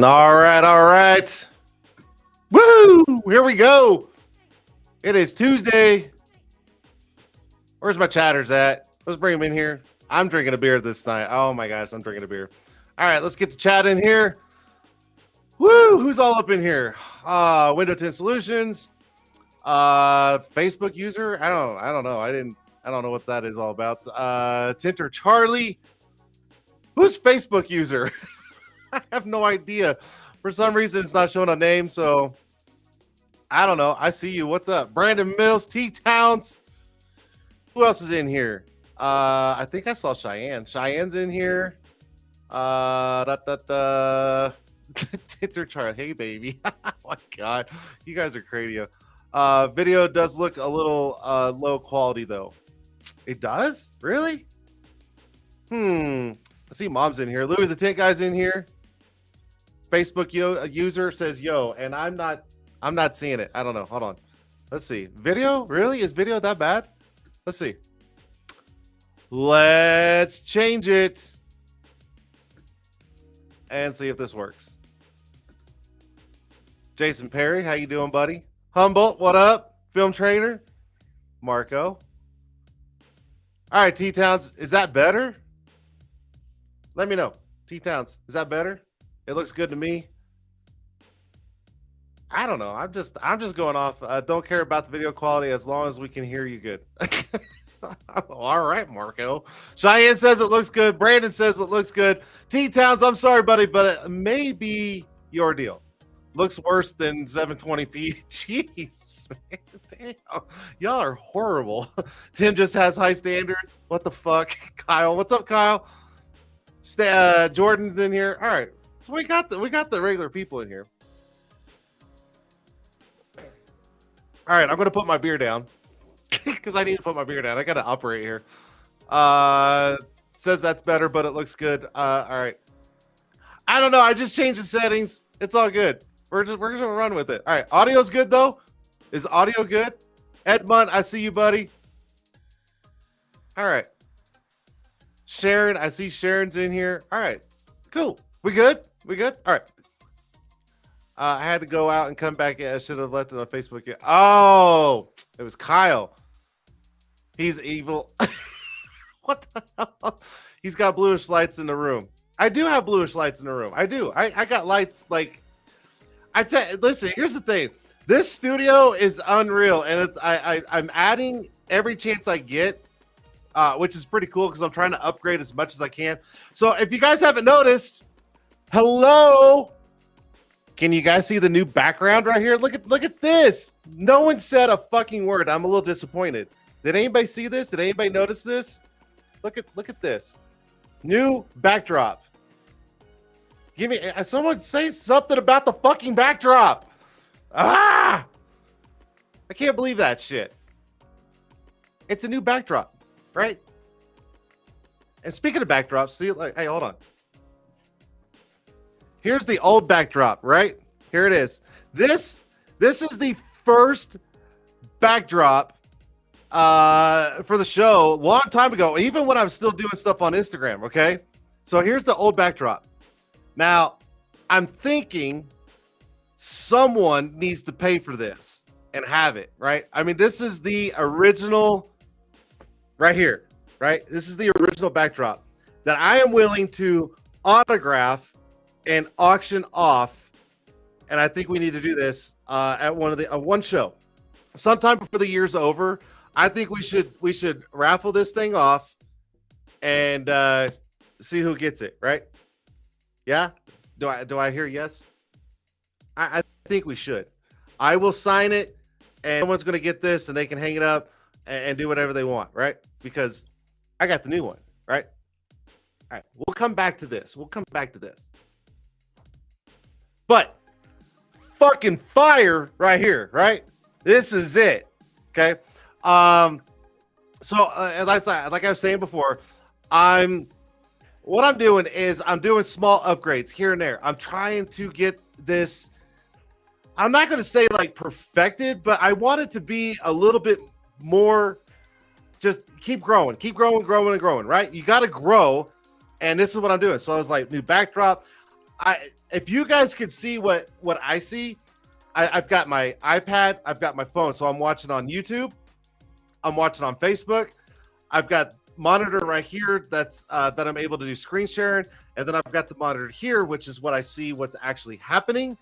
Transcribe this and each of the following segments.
All right, all right. Woo! Here we go. It is Tuesday. Where's my chatters at? Let's bring them in here. I'm drinking a beer this night. Oh my gosh, I'm drinking a beer. All right, let's get the chat in here. Woo! Who's all up in here? Window 10 Solutions. Facebook user. I don't know. I don't know what that is all about. Tint'er Charlie. Who's Facebook user? I have no idea. For some reason, it's not showing a name, so I don't know. I see you. What's up? Brandon Mills, T-Towns. Who else is in here? I think I saw Cheyenne. Cheyenne's in here. Tint'er Charlie. Hey, baby. Oh, my God. You guys are crazy. Video does look a little low quality, though. It does? Really? I see Mom's in here. Louis the Tint Guy's in here. Facebook user says yo, and I'm not seeing it. I don't know. Hold on. Let's see. Video? Really? Is video that bad? Let's see. Let's change it and see if this works. Jason Perry, how you doing, buddy? Humboldt, what up? Film Trader. Marco. All right, T-Towns, is that better? Let me know. T-Towns, is that better? It looks good to me. I don't know. I'm just going off. Don't care about the video quality as long as we can hear you good. All right, Marco. Cheyenne says it looks good. Brandon says it looks good. T-Towns, I'm sorry, buddy, but it may be your deal. Looks worse than 720p. Jeez, man. Damn. Y'all are horrible. Tim just has high standards. What the fuck? Kyle, what's up, Kyle? Jordan's in here. All right. So we got the regular people in here. All right, I'm gonna put my beer down. because I need to put my beer down. I got to operate here. Says that's better, but it looks good. All right. I don't know. I just changed the settings. It's all good. We're just gonna run with it. All right. Audio's good though. Is audio good? Edmund, I see you, buddy. All right. Sharon, I see Sharon's in here. All right. Cool. We good? We good? All right. I had to go out and come back. I should have left it on Facebook. Oh, it was Kyle. He's evil. What the hell? He's got bluish lights in the room. I do have bluish lights in the room. I do. I got lights like listen, here's the thing. This studio is unreal, and it's I'm adding every chance I get, which is pretty cool because I'm trying to upgrade as much as I can. So if you guys haven't noticed, hello. Can you guys see the new background right here? Look at this. No one said a fucking word. I'm a little disappointed. Did anybody see this? Did anybody notice this? Look at this. New backdrop. Give me someone say something about the fucking backdrop. I can't believe that shit. It's a new backdrop, right? And speaking of backdrops, see, like, hey, hold on. Here's the old backdrop, right? Here it is. This is the first backdrop for the show a long time ago, even when I was still doing stuff on Instagram, okay? So here's the old backdrop. Now, I'm thinking someone needs to pay for this and have it, right? I mean, this is the original right here, right? This is the original backdrop that I am willing to autograph and auction off, and I think we need to do this at one show, sometime before the year's over. I think we should raffle this thing off and see who gets it. Right? Yeah. Do I hear yes? I think we should. I will sign it, and someone's going to get this, and they can hang it up and do whatever they want. Right? Because I got the new one. Right? All right. We'll come back to this. But fucking fire right here, right? This is it. Okay. So like I was saying before, what I'm doing is I'm doing small upgrades here and there. I'm trying to get this. I'm not going to say like perfected, but I want it to be a little bit more. Just keep growing, right? You got to grow, and this is what I'm doing. So I was like, new backdrop. If you guys could see what I see, I've got my iPad, I've got my phone, so I'm watching on YouTube, I'm watching on Facebook, I've got monitor right here that I'm able to do screen sharing, and then I've got the monitor here, which is what I see what's actually happening,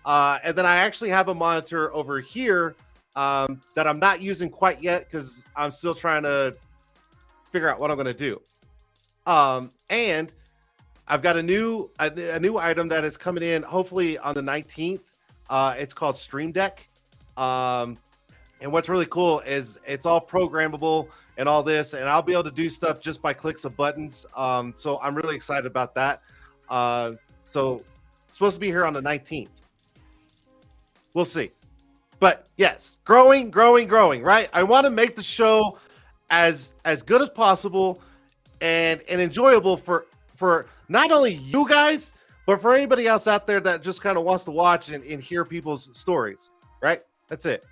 and then I actually have a monitor over here that I'm not using quite yet because I'm still trying to figure out what I'm going to do, and I've got a new item that is coming in hopefully on the 19th. It's called Stream Deck. And what's really cool is it's all programmable and all this, and I'll be able to do stuff just by clicks of buttons. So I'm really excited about that. So it's supposed to be here on the 19th. We'll see. But yes, growing, right? I want to make the show as good as possible and enjoyable for not only you guys, but for anybody else out there that just kind of wants to watch and hear people's stories, right? That's it.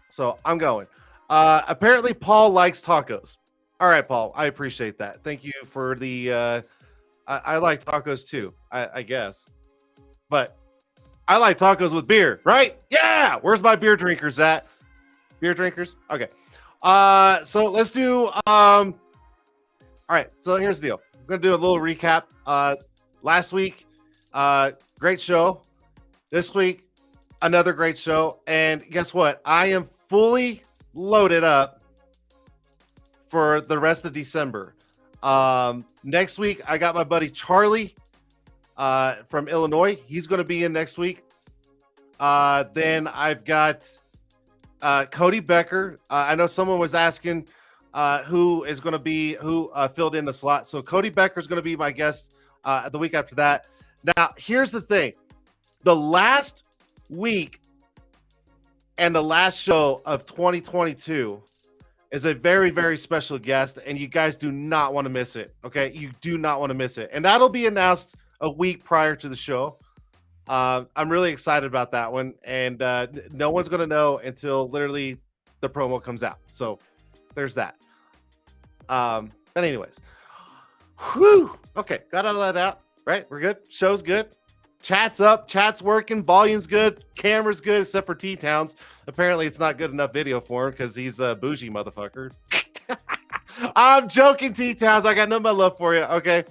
So I'm going. Apparently, Paul likes tacos. All right, Paul, I appreciate that. Thank you for the. I like tacos too, I guess, but I like tacos with beer, right? Yeah. Where's my beer drinkers at? Beer drinkers. Okay. So let's do. All right. So here's the deal. I'm gonna do a little recap. Last week, great show. This week, another great show. And guess what? I am fully loaded up for the rest of December. Next week, I got my buddy Charlie from Illinois. He's going to be in next week. Then I've got Cody Becker. I know someone was asking who filled in the slot. So Cody Becker is going to be my guest the week after that. Now, here's the thing. The last week and the last show of 2022 is a very, very special guest, and you guys do not want to miss it. Okay, you do not want to miss it, and that'll be announced a week prior to the show. I'm really excited about that one, and no one's gonna know until literally the promo comes out. So there's that. But anyways, whew. Okay, got all that out. Right, we're good. Show's good. Chat's up. Chat's working. Volume's good. Camera's good, except for T-Towns. Apparently, it's not good enough video for him because he's a bougie motherfucker. I'm joking, T-Towns. I got none but love for you. Okay.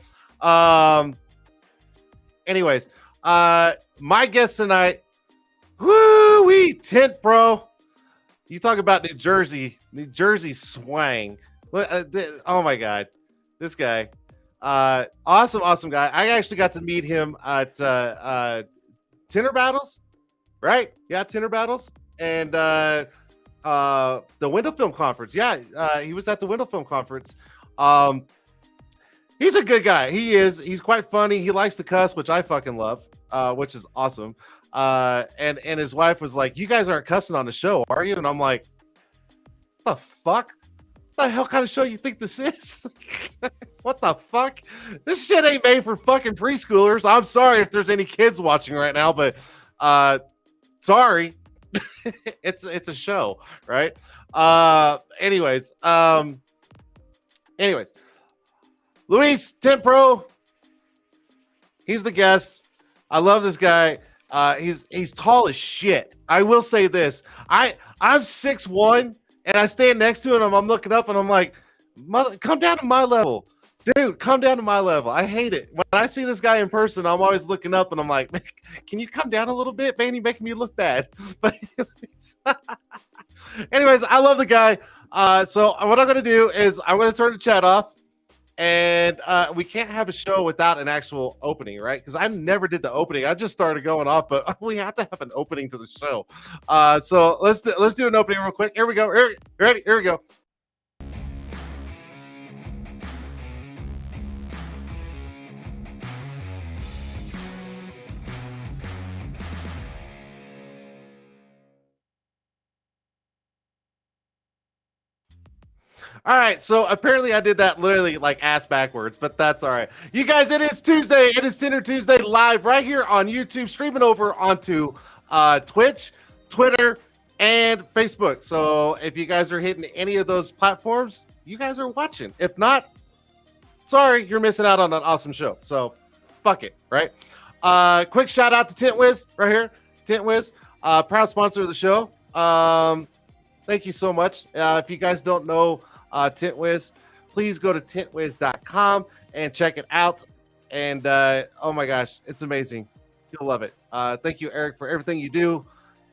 Anyways, my guest tonight, woo-wee, TintPro. You talk about New Jersey swang. Oh my God, this guy. Awesome guy. I actually got to meet him at Tint'er Battles, right? Yeah, Tint'er Battles, and the Window Film Conference. Yeah, he was at the Window Film Conference. He's a good guy. He is. He's quite funny. He likes to cuss, which I fucking love, which is awesome. And his wife was like, "You guys aren't cussing on the show, are you?" And I'm like, "What the fuck? What the hell kind of show you think this is?" What the fuck? This shit ain't made for fucking preschoolers. I'm sorry if there's any kids watching right now, but sorry. it's a show, right? Anyways, Luis TintPro, he's the guest. I love this guy. He's tall as shit. I will say this. I'm 6'1", and I stand next to him. I'm looking up, and I'm like, come down to my level. Dude, come down to my level. I hate it. When I see this guy in person, I'm always looking up, and I'm like, can you come down a little bit, man? You're making me look bad. But anyways, I love the guy. So what I'm going to do is I'm going to turn the chat off, and we can't have a show without an actual opening, right? Because I never did the opening. I just started going off, but we have to have an opening to the show. So let's do an opening real quick. Here we go. Ready? Here we go. All right, so apparently I did that literally like ass backwards, but that's all right. You guys, it is Tuesday. It is Tint'er Tuesday live right here on YouTube, streaming over onto Twitch, Twitter, and Facebook. So if you guys are hitting any of those platforms, you guys are watching. If not, sorry, you're missing out on an awesome show. So fuck it, right? Quick shout out to TintWiz right here. TintWiz, proud sponsor of the show. Thank you so much. If you guys don't know TintWiz, please go to tintwiz.com and check it out. And oh my gosh, it's amazing. You'll love it. Thank you, Eric, for everything you do.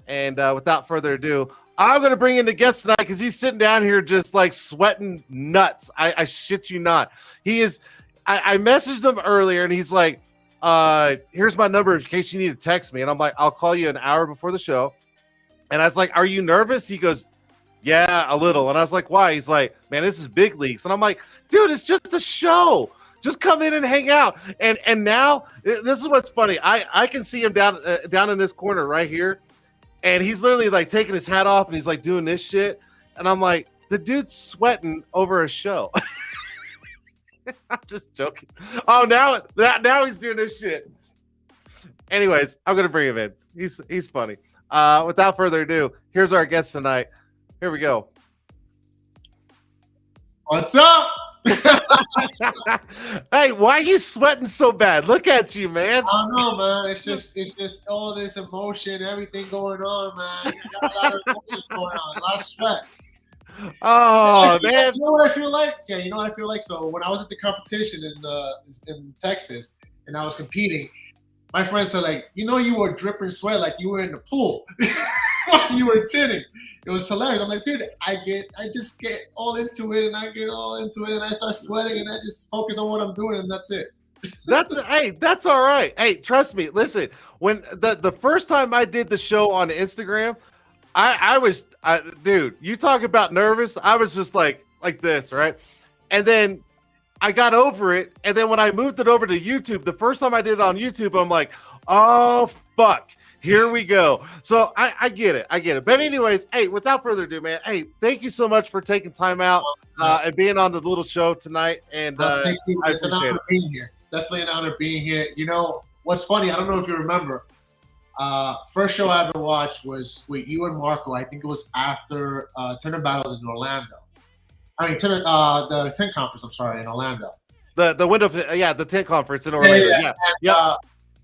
And without further ado, I'm going to bring in the guest tonight because he's sitting down here just like sweating nuts. I shit you not. He is. I messaged him earlier and he's like, here's my number in case you need to text me. And I'm like, I'll call you an hour before the show. And I was like, are you nervous? He goes, yeah, a little. And I was like, why? He's like, man, this is big leagues. And I'm like, dude, it's just a show. Just come in and hang out. And now this is what's funny. I can see him down in this corner right here. And he's literally like taking his hat off and he's like doing this shit. And I'm like, the dude's sweating over a show. I'm just joking. Oh, now he's doing this shit. Anyways, I'm going to bring him in. He's funny. Without further ado, here's our guest tonight. Here we go. What's up? Hey, why are you sweating so bad? Look at you, man. I don't know, man. It's just all this emotion, everything going on, man. I got a lot of emotions going on, a lot of sweat. Oh, man. You know what I feel like? Yeah, you know what I feel like? So when I was at the competition in Texas and I was competing, my friend said, like, you know, you were dripping sweat like you were in the pool. You were tinting. It was hilarious. I'm like, dude, I just get all into it and I start sweating and I just focus on what I'm doing and that's it. That's all right. Hey, trust me. Listen, when the first time I did the show on Instagram, I was dude, you talk about nervous. I was just like this, right? And then I got over it. And then when I moved it over to YouTube, the first time I did it on YouTube, I'm like, oh fuck. Here we go. So I get it. I get it. But anyways, hey, without further ado, man, hey, thank you so much for taking time out and being on the little show tonight. And Thank you. I It's an appreciate honor it. being here. Definitely an honor being here. You know what's funny? I don't know if you remember. First show I ever watched was with you and Marco. I think it was after Tint'er Battles in Orlando. I mean, the Tint Conference. I'm sorry, in Orlando. The window, the Tint Conference in Orlando. Yeah.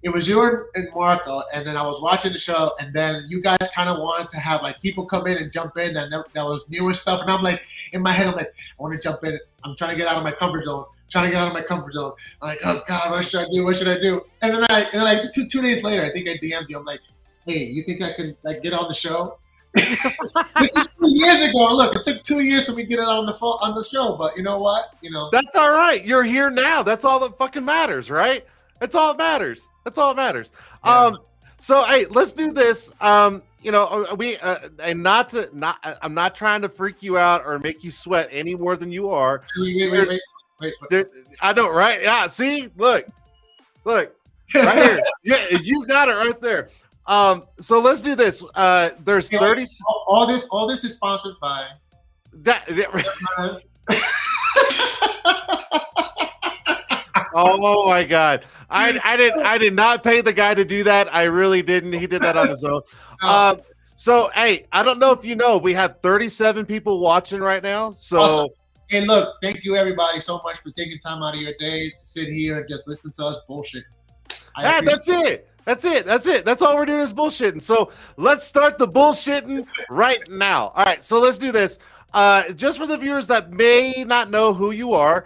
It was you and Marco, and then I was watching the show, and then you guys kind of wanted to have like people come in and jump in that was new and stuff, and I'm like, in my head, I'm like, I want to jump in. I'm trying to get out of my comfort zone. I'm like, oh God, what should I do? What should I do? And then like two days later, I think I DM'd you. I'm like, hey, you think I can like get on the show? This is 2 years ago. Look, it took 2 years for me to get it on the show, but you know what? That's all right. You're here now. That's all that fucking matters, right? That's all that matters. Yeah. So hey, let's do this. I'm not trying to freak you out or make you sweat any more than you are. Wait. I know, right? Yeah. See, look, right here. Yeah, you got it right there. So let's do this. There's 30. All this is sponsored by that. Oh my God! I did not pay the guy to do that. I really didn't. He did that on his own. So hey, I don't know if you know, we have 37 people watching right now. So. Awesome. And look, thank you everybody so much for taking time out of your day to sit here and just listen to us bullshit. That's it. That's all we're doing is bullshitting. So let's start the bullshitting right now. All right, so let's do this. Just for the viewers that may not know who you are,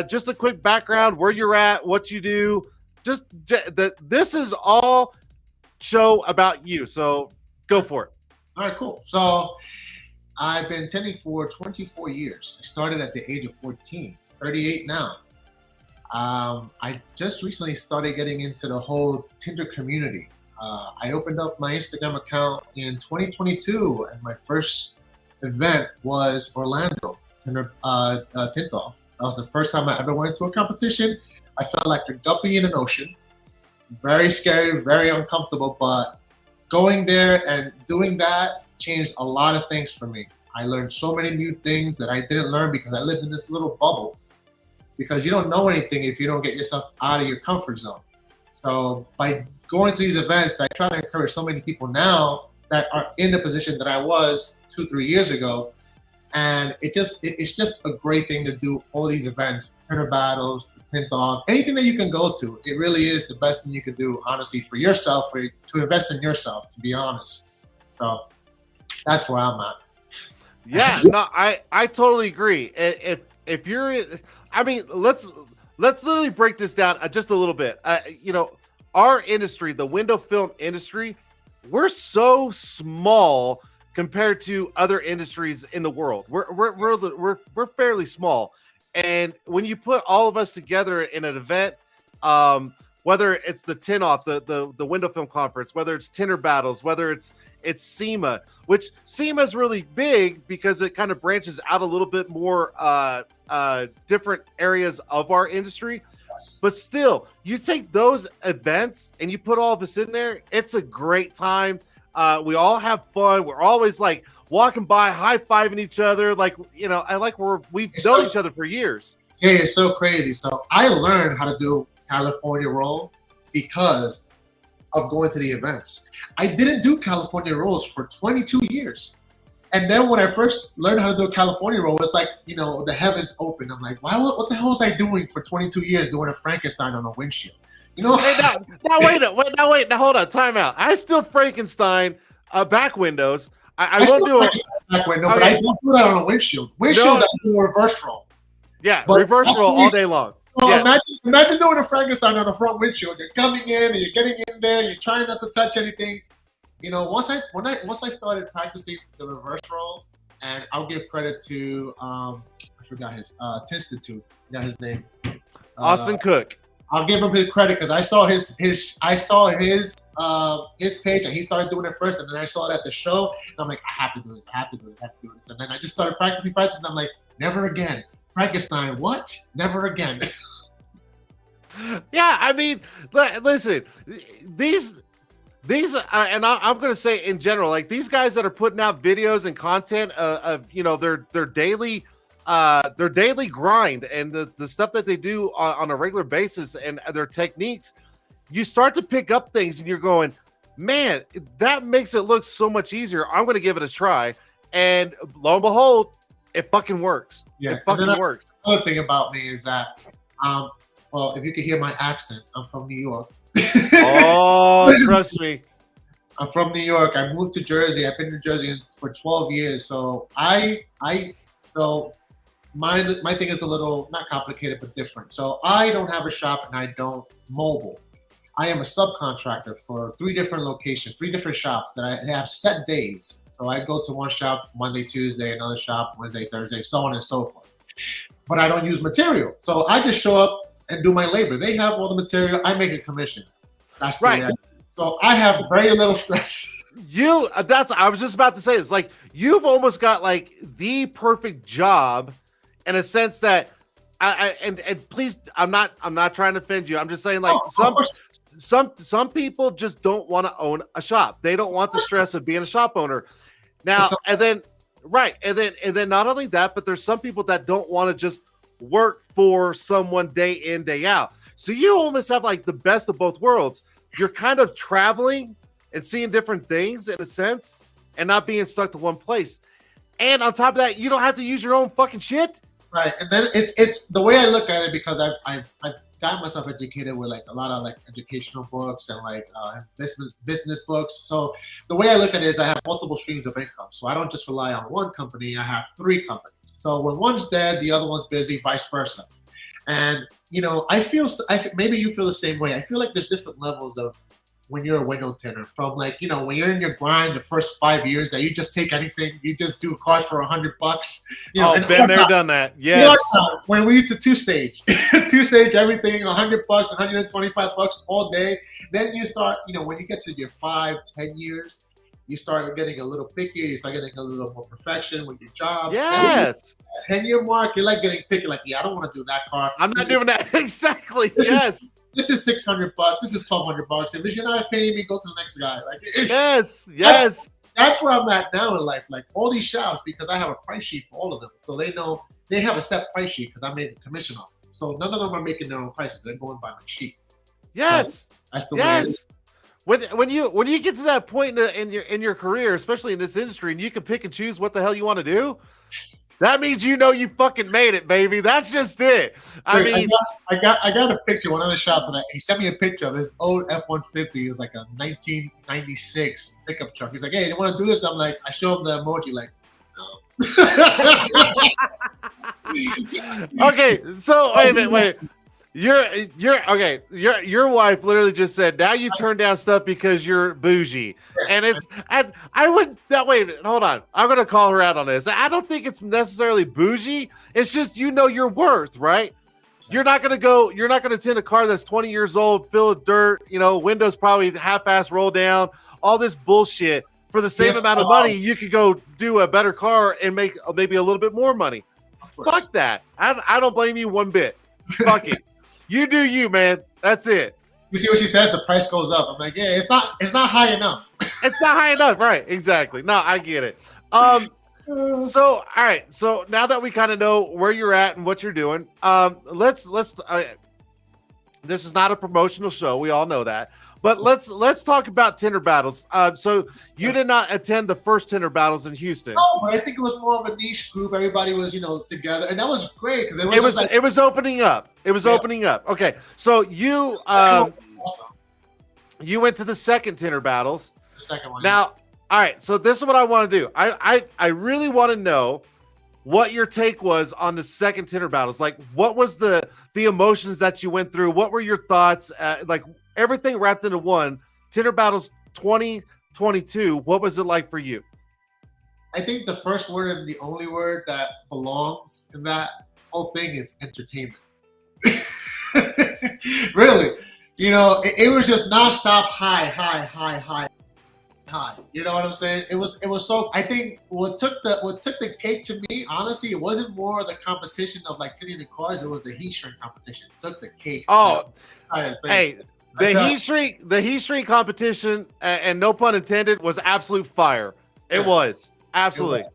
just a quick background, where you're at, what you do. This is all show about you. So go for it. All right, cool. So I've been tinting for 24 years. I started at the age of 14, 38 now. I just recently started getting into the whole Tinder community. I opened up my Instagram account in 2022, and my first event was Orlando Tint Off. That was the first time I ever went to a competition. I felt like a guppy in an ocean. Very scary, very uncomfortable, but going there and doing that changed a lot of things for me. I learned so many new things that I didn't learn because I lived in this little bubble. Because you don't know anything if you don't get yourself out of your comfort zone. So by going to these events, I try to encourage so many people now that are in the position that I was 2-3 years ago. And it's just a great thing to do all these events, Tint'er Battles, Tint Off, anything that you can go to. It really is the best thing you can do, honestly, for yourself, to invest in yourself, to be honest. So that's where I'm at. Yeah, no, I totally agree. If you're, I mean, let's literally break this down just a little bit. Our industry, the window film industry, we're so small compared to other industries in the world. We're fairly small, and when you put all of us together in an event, whether it's the Tint Off, the window film conference, whether it's Tint'er Battles, whether it's SEMA, which SEMA is really big because it kind of branches out a little bit more different areas of our industry. But still, you take those events and you put all of us in there, it's a great time. We all have fun. We're always like walking by, high-fiving each other. Like, we've known each other for years. Yeah, it's so crazy. So I learned how to do California roll because of going to the events. I didn't do California rolls for 22 years. And then when I first learned how to do a California roll, it's like, the heavens open. I'm like, what the hell was I doing for 22 years doing a Frankenstein on a windshield? Hey, wait, hold on, time out. I still Frankenstein back windows. I won't do it. Back window, but I don't do that on a windshield. I do a reverse roll. Yeah, but reverse roll all day long. Well, yes. Imagine doing a Frankenstein on the front windshield. You're coming in and you're getting in there. You're trying not to touch anything. Once I started practicing the reverse roll, and I'll give credit to I forgot his Tint'er. I forgot his name. Austin Cook. I'll give him his credit because I saw his page and he started doing it first, and then I saw it at the show, and I'm like, I have to do this. And then I just started practicing. And I'm like, never again. Frankenstein, what? Never again. Yeah, I mean, listen, these and I'm going to say in general, like these guys that are putting out videos and content of their daily grind and the stuff that they do on a regular basis and their techniques, you start to pick up things and you're going, man, that makes it look so much easier. I'm going to give it a try, and lo and behold, it fucking works. Yeah, it fucking works. Another thing about me is that, well, if you can hear my accent, I'm from New York. Oh, trust me. I'm from New York. I moved to Jersey. I've been in Jersey for 12 years. So so my thing is a little not complicated but different. So I don't have a shop and I don't mobile. I am a subcontractor for 3 different locations, 3 different shops that I have set days. So I go to one shop Monday, Tuesday, another shop Wednesday, Thursday, so on and so forth. But I don't use material. So I just show up and do my labor. They have all the material. I make a commission. That's the right. So I have very little stress. I was just about to say, it's like you've almost got like the perfect job in a sense that and please, I'm not trying to offend you. I'm just saying, like, some people just don't want to own a shop. They don't want the stress of being a shop owner. Now, and then not only that, but there's some people that don't want to just work for someone day in, day out. So you almost have like the best of both worlds. You're kind of traveling and seeing different things in a sense and not being stuck to one place. And on top of that, you don't have to use your own fucking shit. Right. And then it's the way I look at it, because I've got myself educated with like a lot of like educational books and like business books. So the way I look at it is I have multiple streams of income. So I don't just rely on one company. I have 3 companies. So when one's dead, the other one's busy, vice versa. And, maybe you feel the same way. I feel like there's different levels of when you're a window tinter, from like, when you're in your grind the first 5 years that you just take anything, you just do cars for $100. Been there, done that. Yes. When we used to 2-stage, everything, $100, $125 all day. Then you start, when you get to your 5, 10 years, you start getting a little picky. You start getting a little more perfection with your jobs. Yes. 10-year mark, you're like getting picky. Like, yeah, I don't want to do that car. I'm not doing that. Exactly. Yes. This is $600. This is $1,200. If you're not paying me, go to the next guy. Like, yes. That's where I'm at now in life. Like all these shops, because I have a price sheet for all of them, so they know they have a set price sheet because I made a commission off. So none of them are making their own prices. They're going by my sheet. Yes. So that's the way it is. When you get to that point in your career, especially in this industry, and you can pick and choose what the hell you want to do, that means you fucking made it, baby. That's just it. I got a picture. One of the shops, he sent me a picture of this old F-150. It was like a 1996 pickup truck. He's like, "Hey, you want to do this?" I'm like, I show him the emoji, like, no. Okay, so wait a minute. Your wife literally just said, now you turn down stuff because you're bougie. And I would that way. Hold on. I'm gonna call her out on this. I don't think it's necessarily bougie. It's just your worth, right? You're not gonna tint a car that's 20 years old, full of dirt, windows probably half-ass roll down, all this bullshit for the same amount of money. You could go do a better car and make maybe a little bit more money. Fuck that. I don't blame you one bit. Fuck it. You do you, man. That's it. You see what she says? The price goes up. I'm like, yeah, it's not high enough. It's not high enough, right? Exactly. No, I get it. So all right. So now that we kind of know where you're at and what you're doing, let's. This is not a promotional show. We all know that. But let's talk about Tint'er battles. So you did not attend the first Tint'er battles in Houston. No, but I think it was more of a niche group. Everybody was, together, and that was great because it was opening up. It was opening up. Okay, so you you went to the second Tint'er battles. The second one. Now, all right. So this is what I want to do. I really want to know what your take was on the second Tint'er battles. Like, what was the emotions that you went through? What were your thoughts? Like, everything wrapped into one. Tint'er battles 2022. What was it like for you? I think the first word and the only word that belongs in that whole thing is entertainment. Really, it was just nonstop high. You know what I'm saying? It was so. I think what took the cake to me, honestly, it wasn't more the competition of like tinting the cars. It was the heat shrink competition. It took the cake. Oh, hey, The heat shrink competition, and no pun intended, was absolute fire. It was absolutely. It was.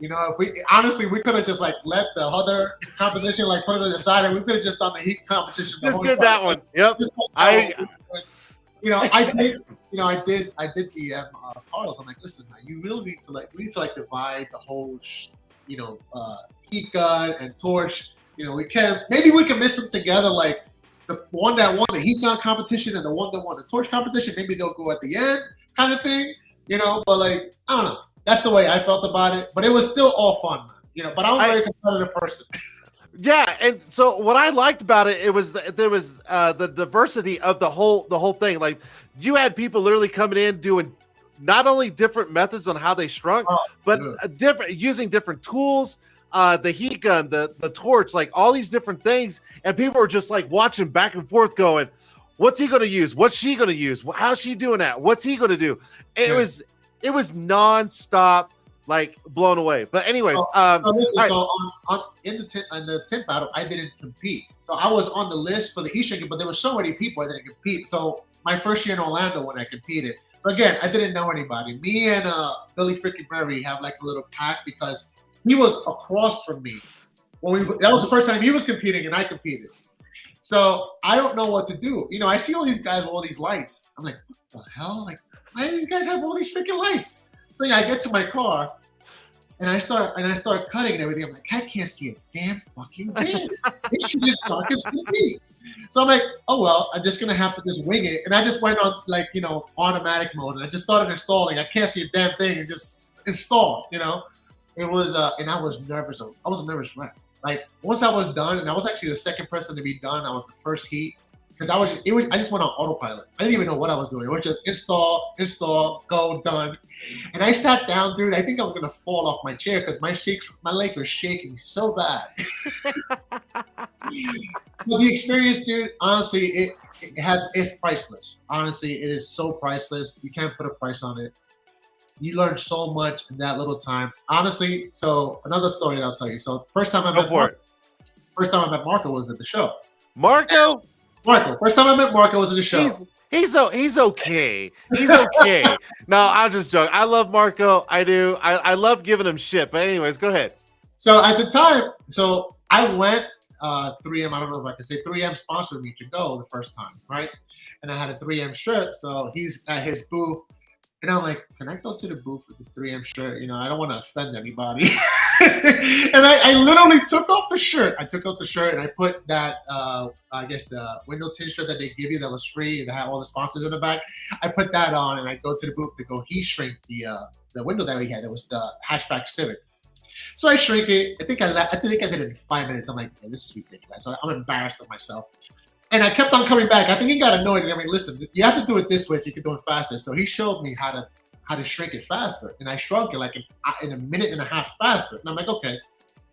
You know, if we could have just like let the other competition like put it aside, and we could have just done the heat competition. Just did that one. Yep. I did the Carlos. I'm like, listen, man, you really need to divide the whole, heat gun and torch. You know, maybe we can mix them together, like the one that won the heat gun competition and the one that won the torch competition. Maybe they'll go at the end, kind of thing. You know, but like I don't know. That's the way I felt about it. But it was still all fun, man. You know, but I'm a very competitive person. Yeah, and so what I liked about it was there was the diversity of the whole thing. Like you had people literally coming in doing not only different methods on how they shrunk, but using different tools, the heat gun, the torch, like all these different things, and people were just like watching back and forth, going, "What's he going to use? What's she going to use? How's she doing that? What's he going to do?" And it was nonstop. Like blown away, but anyways. In the tint battle, I didn't compete, so I was on the list for the heat shrinking, but there were so many people I didn't compete. So my first year in Orlando when I competed, so again, I didn't know anybody. Me and Billy Freaking Murray have like a little pact because he was across from me that was the first time he was competing and I competed. So I don't know what to do. You know, I see all these guys with all these lights. I'm like, what the hell? Like, why do these guys have all these freaking lights? So I get to my car and I start cutting and everything. I'm like, I can't see a damn fucking thing. This shit is dark as can be. So I'm like, oh well, I'm just gonna have to just wing it. And I just went on automatic mode and I just started installing. I can't see a damn thing and just installed. You know, it was and I was nervous. I was a nervous wreck. Like once I was done, and I was actually the second person to be done. I was the first heat. Because I just went on autopilot. I didn't even know what I was doing. It was just install, go, done. And I sat down, dude. I think I was gonna fall off my chair because my leg was shaking so bad. But the experience, dude, honestly, it's priceless. Honestly, it is so priceless. You can't put a price on it. You learn so much in that little time. Honestly, so another story that I'll tell you. So first time I met Marco was at the show. Marco, first time I met Marco was at the show. He's okay. He's okay. No, I'm just joking. I love Marco. I do. I love giving him shit. But anyways, go ahead. So at the time, I went 3M. I don't know if I can say 3M sponsored me to go the first time, right? And I had a 3M shirt. So he's at his booth. And I'm like, can I go to the booth with this 3M shirt? You know, I don't want to offend anybody. And I literally took off the shirt. I took off the shirt and I put that, I guess the window tint shirt that they give you that was free that had all the sponsors in the back. I put that on and I go to the booth to go heat shrink the window that we had. It was the hatchback Civic. So I shrink it. I think I did it in 5 minutes. I'm like, hey, this is ridiculous. So I'm embarrassed of myself. And I kept on coming back. I think he got annoyed. I mean, listen, you have to do it this way so you can do it faster. So he showed me how to shrink it faster. And I shrunk it like in a minute and a half faster. And I'm like, okay,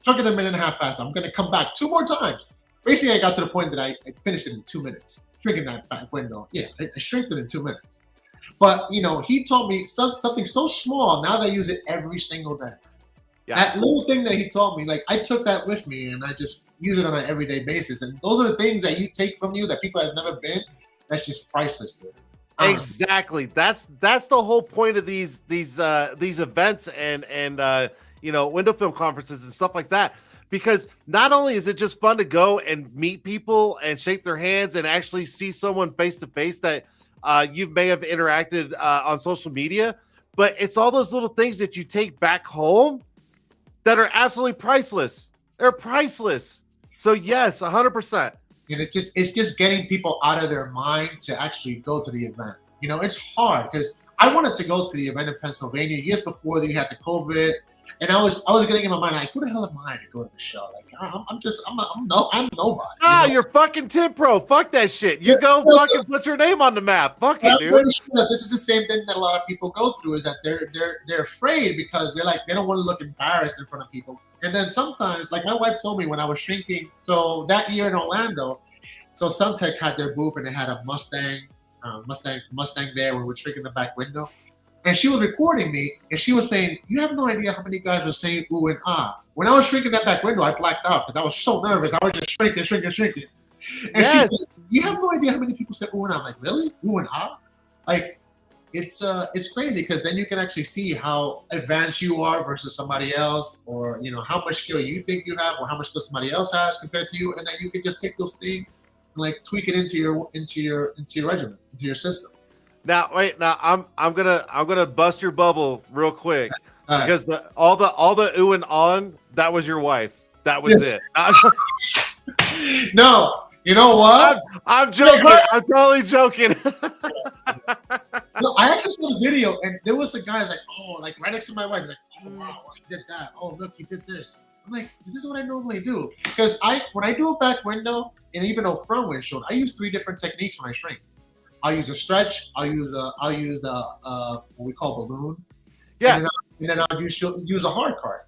shrunk it in a minute and a half faster. I'm going to come back 2 more times. Basically, I got to the point that I finished it in 2 minutes. Shrinking that back window. Yeah, I shrinked it in 2 minutes. But, you know, he told me something so small. Now that I use it every single day. Yeah. That little thing that he taught me, like I took that with me and I just use it on an everyday basis. And those are the things that you take from you that people have never been. That's just priceless, dude. Exactly. That's the whole point of these events and window film conferences and stuff like that. Because not only is it just fun to go and meet people and shake their hands and actually see someone face to face that you may have interacted on social media, but it's all those little things that you take back home that are absolutely priceless. They're priceless. So yes, 100%. And it's just getting people out of their mind to actually go to the event. You know, it's hard because I wanted to go to the event in Pennsylvania years before you had the COVID, and I was getting in my mind like, who the hell am I to go to the show? Like, I'm nobody. Ah, you're fucking TintPro. Fuck that shit. You go fucking put your name on the map. Fuck it, dude. Pretty sure this is the same thing that a lot of people go through is that they're afraid because they don't want to look embarrassed in front of people. And then sometimes, like my wife told me when I was shrinking, so that year in Orlando, so Suntech had their booth and they had a Mustang there when we were shrinking the back window. And she was recording me and she was saying, you have no idea how many guys were saying ooh and ah. When I was shrinking that back window, I blacked out because I was so nervous. I was just shrinking. And yes. you have no idea how many people say ooh and ah. I'm like, really? Ooh and ah? Like, it's crazy because then you can actually see how advanced you are versus somebody else, or how much skill you think you have, or how much skill somebody else has compared to you, and then you can just take those things and like tweak it into your regimen, into your system. Now wait, now I'm gonna bust your bubble real quick because all the ooh and on, that was your wife. That was it. No, you know what? I'm joking. I'm totally joking. No, I actually saw the video, and there was a guy like, oh, like right next to my wife, like, oh wow, he did that. Oh look, he did this. I'm like, this is what I normally do because when I do a back window and even a front windshield, I use 3 different techniques when I shrink. I'll use a stretch. I'll use what we call balloon. Yeah. And then I'll use a hard card.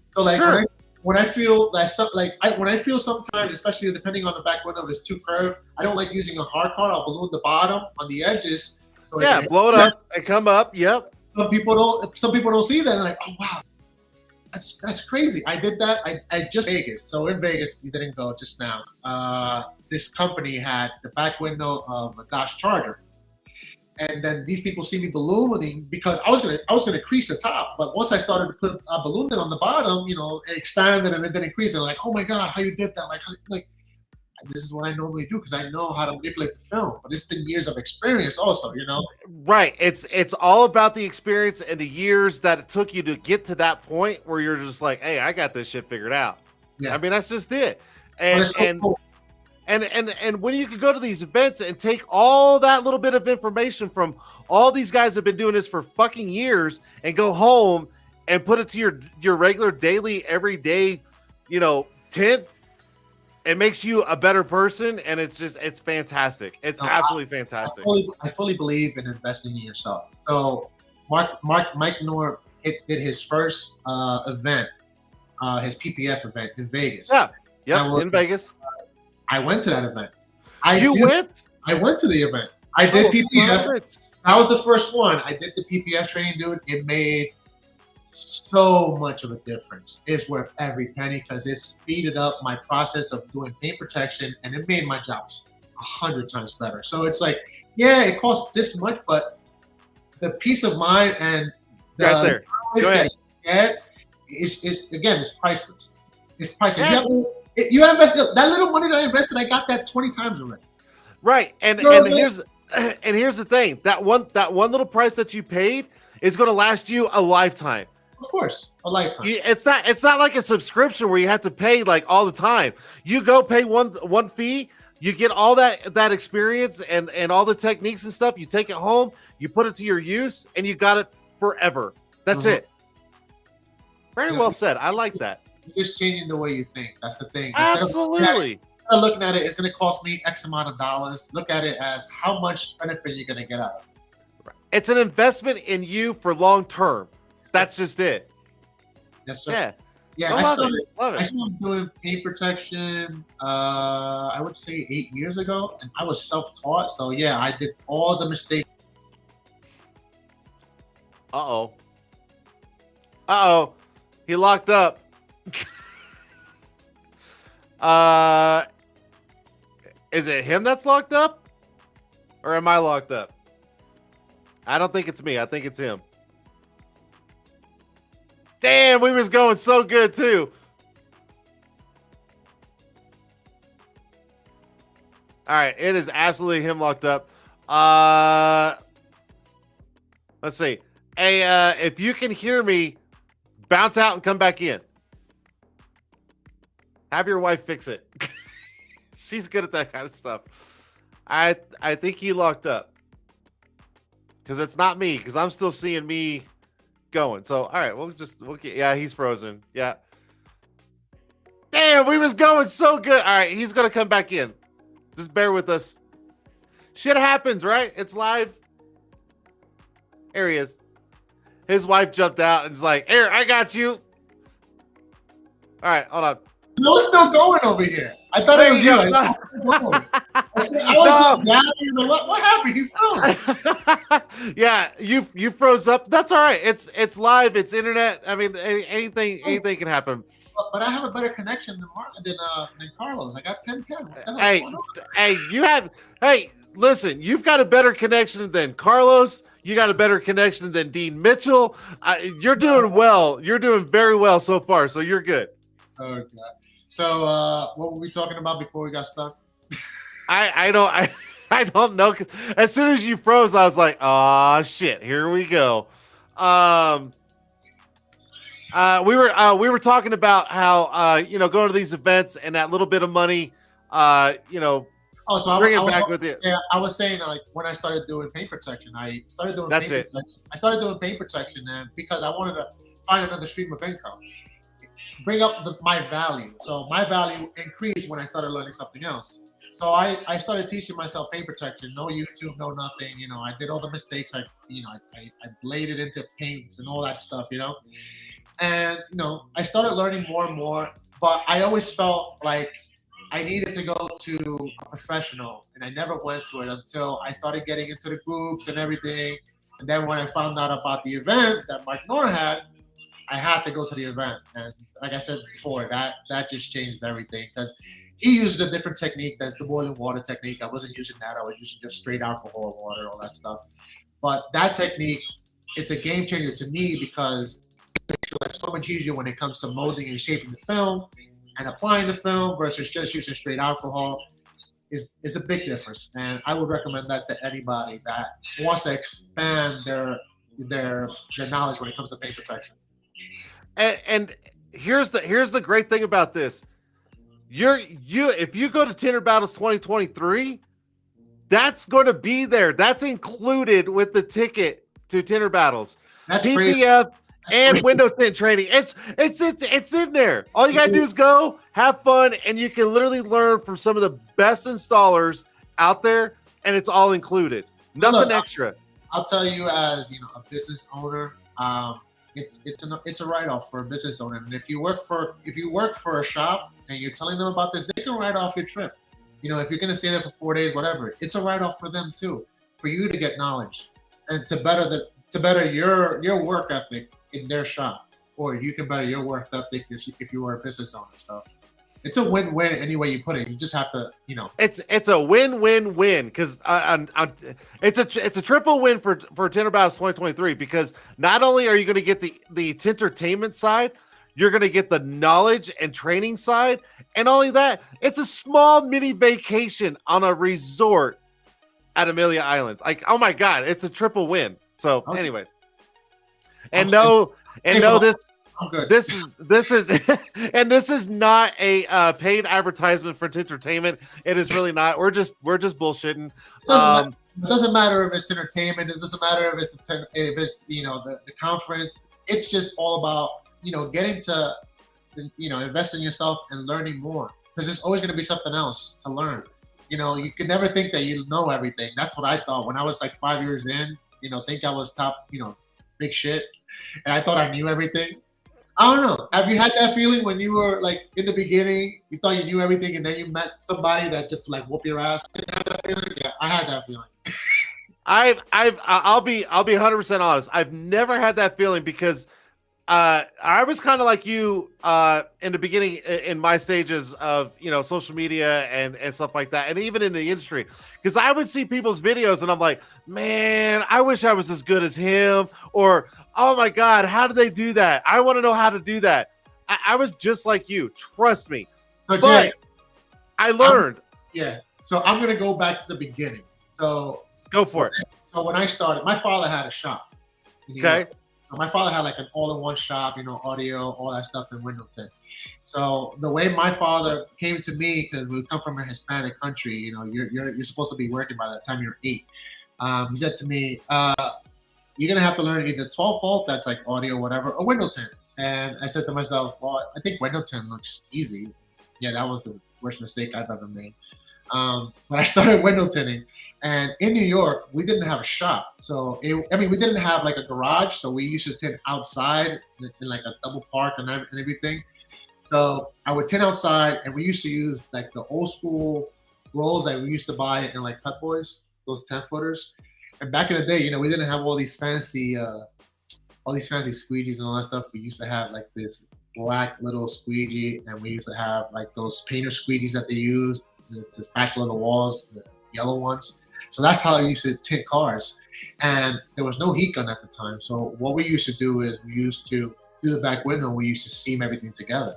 So like sure. when I feel that when I feel sometimes, especially depending on the back window, if it's too curved, I don't like using a hard card. I'll balloon the bottom on the edges. So blow it up and come up. Yep. Some people don't see that. They're like, oh wow, that's crazy. I did that. I just Vegas. So in Vegas, you didn't go just now. This company had the back window of a Dodge Charger, and then these people see me ballooning because I was gonna crease the top, but once I started to put a balloon on the bottom, it expanded and it didn't crease. And like, oh my god, how you did that? Like this is what I normally do because I know how to manipulate the film. But it's been years of experience, also. Right. It's all about the experience and the years that it took you to get to that point where you're just like, hey, I got this shit figured out. Yeah. I mean, that's just it. And cool. And when you can go to these events and take all that little bit of information from all these guys who've been doing this for fucking years and go home and put it to your regular daily, everyday, tint, it makes you a better person. And it's fantastic. It's absolutely fantastic. I fully believe in investing in yourself. So Mike Nor did his first event, his PPF event in Vegas. Yeah, in Vegas. I went to that event. Went? I went to the event. I did PPF. That was the first one. I did the PPF training, dude. It made so much of a difference. It's worth every penny because it speeded up my process of doing paint protection, and it made my jobs 100 times better. So it's like, yeah, it costs this much, but the peace of mind and the right there. Go ahead. Get is again, it's priceless. It's priceless. Yeah. You invested that little money that I invested. I got that 20 times already. Right, and here's the thing: that one little price that you paid is going to last you a lifetime. Of course, a lifetime. It's not like a subscription where you have to pay like all the time. You go pay one fee, you get all that experience and all the techniques and stuff. You take it home, you put it to your use, and you got it forever. That's it. Very well said. I like that. Just changing the way you think. That's the thing. Absolutely. Instead of looking at it, it's going to cost me X amount of dollars. Look at it as how much benefit you're going to get out of it. It's an investment in you for long term. That's just it. Yes, sir. Yeah. I started doing paint protection, I would say 8 years ago, and I was self-taught. So yeah, I did all the mistakes. Uh-oh. He locked up. Is it him that's locked up, or am I locked up? I don't think it's me. I think it's him. Damn, we was going so good too. All right, it is absolutely him locked up. Let's see. Hey, if you can hear me, bounce out and come back in. Have your wife fix it. She's good at that kind of stuff. I think he locked up. Because it's not me. Because I'm still seeing me going. So, all right. We'll get. Yeah, he's frozen. Yeah. Damn, we was going so good. All right. He's going to come back in. Just bear with us. Shit happens, right? It's live. There he is. His wife jumped out and was like, here, I got you. All right. Hold on. I was still going over here. I thought it was you. I was just down. What happened? You froze. Yeah, you froze up. That's all right. It's live. It's internet. I mean, anything can happen. but I have a better connection than Carlos. I got 1010. What the hell's Hey, going on? hey, listen, you've got a better connection than Carlos. You got a better connection than Dean Mitchell. You're doing well. You're doing very well so far. So you're good. Okay. So what were we talking about before we got stuck? I don't I don't know, because as soon as you froze, I was like, oh shit, here we go. We were talking about how going to these events and that little bit of money, Oh, so bring it back with you. yeah, I was saying like when I started doing paint protection, I started doing That's paint it. protection. I started doing paint protection, and because I wanted to find another stream of income, bring up my value. So my value increased when I started learning something else. So I started teaching myself paint protection. No YouTube, no nothing. I did all the mistakes. I bladed into paints and all that stuff. And I started learning more and more. But I always felt like I needed to go to a professional, and I never went to it until I started getting into the groups and everything. And then when I found out about the event that Mike Nor had, I had to go to the event. And like I said before, that just changed everything, because he used a different technique. That's the boiling water technique. I wasn't using that. I was using just straight alcohol, water, all that stuff. But that technique, it's a game changer to me, because it's like so much easier when it comes to molding and shaping the film and applying the film versus just using straight alcohol. Is a big difference. And I would recommend that to anybody that wants to expand their knowledge when it comes to paint protection. And here's the great thing about this. If you go to Tint'er Battles 2023, that's going to be there. That's included with the ticket to Tint'er Battles. That's TPF and window tint training. It's in there. All you gotta do is go, have fun, and you can literally learn from some of the best installers out there, and it's all included. Nothing extra. I'll tell you, as a business owner, it's a write-off for a business owner. And if you work for a shop and you're telling them about this, they can write off your trip. If you're gonna stay there for 4 days, whatever, it's a write-off for them too, for you to get knowledge and to better your work ethic in their shop, or you can better your work ethic if you were a business owner. So it's a win-win any way you put it. You just have to, It's a win-win-win, because it's a triple win for Tint'er Battles 2023, because not only are you going to get the tintertainment side, you're going to get the knowledge and training side, and only that, it's a small mini vacation on a resort at Amelia Island. Like, oh my God, it's a triple win. So, anyways, this is and this is not a paid advertisement for Tintertainment. It is really not. We're just bullshitting. It doesn't matter if it's entertainment. It doesn't matter if it's the conference. It's just all about getting to invest in yourself and learning more, because there's always going to be something else to learn. You can never think that you know everything. That's what I thought when I was like 5 years in. Think I was top, big shit, and I thought I knew everything. I don't know. Have you had that feeling when you were like in the beginning? You thought you knew everything, and then you met somebody that just like whoop your ass. Did you have that feeling? Yeah, I had that feeling. I'll be 100% honest. I've never had that feeling, because I was kind of like you in the beginning, in my stages of social media and stuff like that, and even in the industry, because I would see people's videos and I'm like, man, I wish I was as good as him, or oh my God, how do they do that? I want to know how to do that. I was just like you, trust me. So but Jay, I learned. So I'm gonna go back to the beginning. So Go for it. So when I started, my father had a shop. Okay. My father had like an all-in-one shop, audio, all that stuff in window tint. So the way my father came to me, because we come from a Hispanic country, you're supposed to be working by the time you're 8. He said to me, "You're gonna have to learn either 12 volt, that's like audio, whatever, or window tint." And I said to myself, "Well, I think window tint looks easy." Yeah, that was the worst mistake I've ever made. But I started window tinting. And in New York, we didn't have a shop. So, we didn't have like a garage. So we used to tint outside in like a double park and everything. So I would tint outside, and we used to use like the old school rolls that we used to buy in like Pet Boys, those 10-footers. And back in the day, we didn't have all these fancy squeegees and all that stuff. We used to have like this black little squeegee, and we used to have like those painter squeegees that they use to spatula the walls, the yellow ones. So that's how I used to tint cars. And there was no heat gun at the time. So what we used to do is we used to do the back window. We used to seam everything together,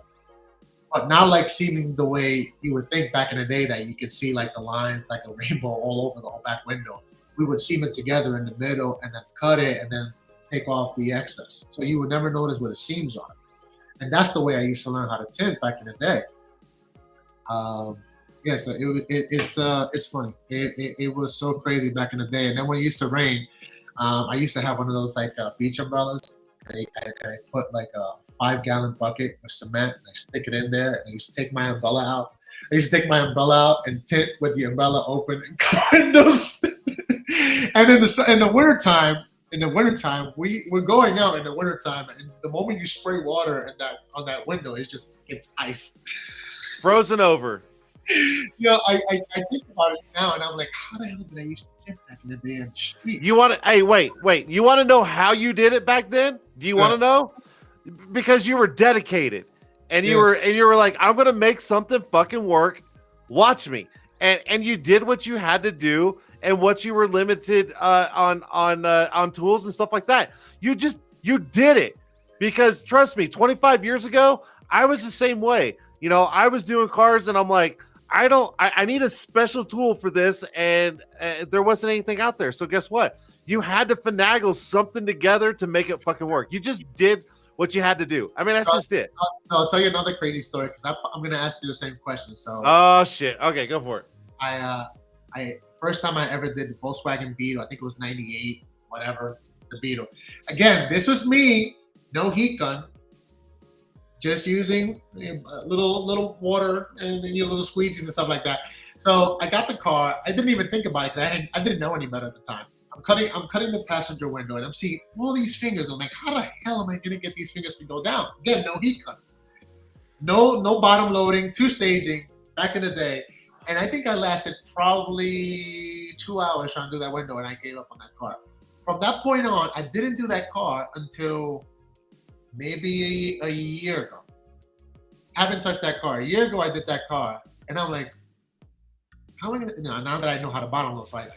but not like seaming the way you would think back in the day that you could see like the lines like a rainbow all over the whole back window. We would seam it together in the middle and then cut it and then take off the excess. So you would never notice where the seams are. And that's the way I used to learn how to tint back in the day. Yeah, so it's funny. It was so crazy back in the day. And then when it used to rain, I used to have one of those like beach umbrellas. And I put like a 5-gallon bucket of cement and I stick it in there. And I used to take my umbrella out. I used to take my umbrella out and tint with the umbrella open and windows. And in the wintertime, we're going out in the wintertime, and the moment you spray water on that window, it just gets ice. Frozen over. I think about it now, and I'm like, how the hell did I used to tint back in the day on the street? You want to? Hey, wait. You want to know how you did it back then? Do you want to know? Because you were dedicated, and you were like, I'm gonna make something fucking work. Watch me, and you did what you had to do. And what you were limited on tools and stuff like that. You did it, because trust me, 25 years ago, I was the same way. I was doing cars and I'm like, I need a special tool for this, and there wasn't anything out there. So guess what? You had to finagle something together to make it fucking work. You just did what you had to do. I mean, that's just it. So I'll tell you another crazy story, because I'm gonna ask you the same question. So. Oh shit. Okay, go for it. I first time I ever did the Volkswagen Beetle, I think it was 98, whatever, the Beetle. Again, this was me, no heat gun, just using a little water and then little squeegees and stuff like that. So I got the car. I didn't even think about it, because I didn't know any better at the time. I'm cutting the passenger window, and I'm seeing all these fingers. I'm like, how the hell am I gonna get these fingers to go down? Again, no heat gun, no bottom loading, 2 staging back in the day. And I think I lasted probably 2 hours trying to do that window, and I gave up on that car. From that point on, I didn't do that car until maybe a year ago. Haven't touched that car. A year ago, I did that car, and I'm like, how am I gonna? Now that I know how to bottom load, so I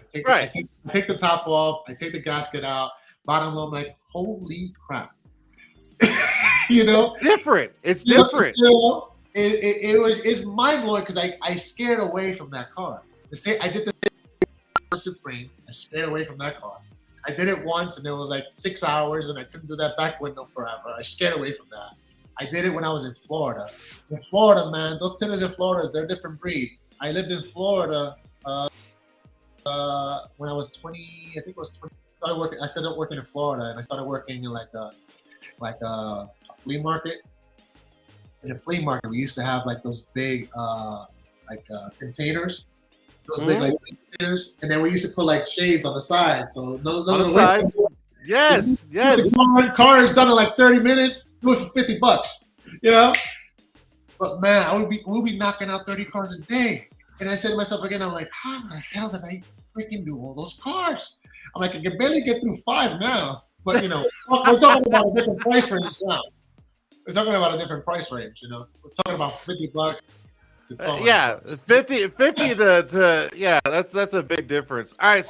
take the top off, I take the gasket out, bottom load. I'm like, holy crap! Different. It's different. It's mind blowing, because I scared away from that car. I did the Supreme. I scared away from that car. I did it once, and it was like 6 hours, and I couldn't do that back window forever. I scared away from that. I did it when I was in Florida. In Florida, man, those tinners in Florida, they're a different breed. I lived in Florida when I was 20. I think it was 20. I started working in Florida, and I started working in like a flea market. In a flea market, we used to have like those big containers, those big like containers, and then we used to put like shades on the sides. So those on the sides. Yes. The car is done in like 30 minutes. Do it for $50, But man, we'll be knocking out 30 cars a day. And I said to myself again, I'm like, how the hell did I freaking do all those cars? I'm like, I can barely get through 5 now. But we're talking about a different price range now. We're talking about a different price range, We're talking about $50. Yeah, 50 to yeah, that's a big difference. All right,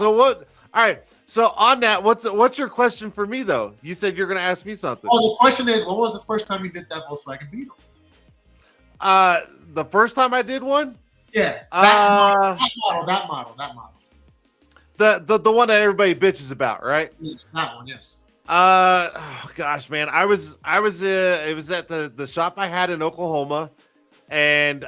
so on that, what's your question for me though? You said you're gonna ask me something. Oh, the question is, when was the first time you did that Volkswagen Beetle? The first time I did one? Yeah. That model. The one that everybody bitches about, right? It's that one, yes. Oh gosh, man. It was at the shop I had in Oklahoma, and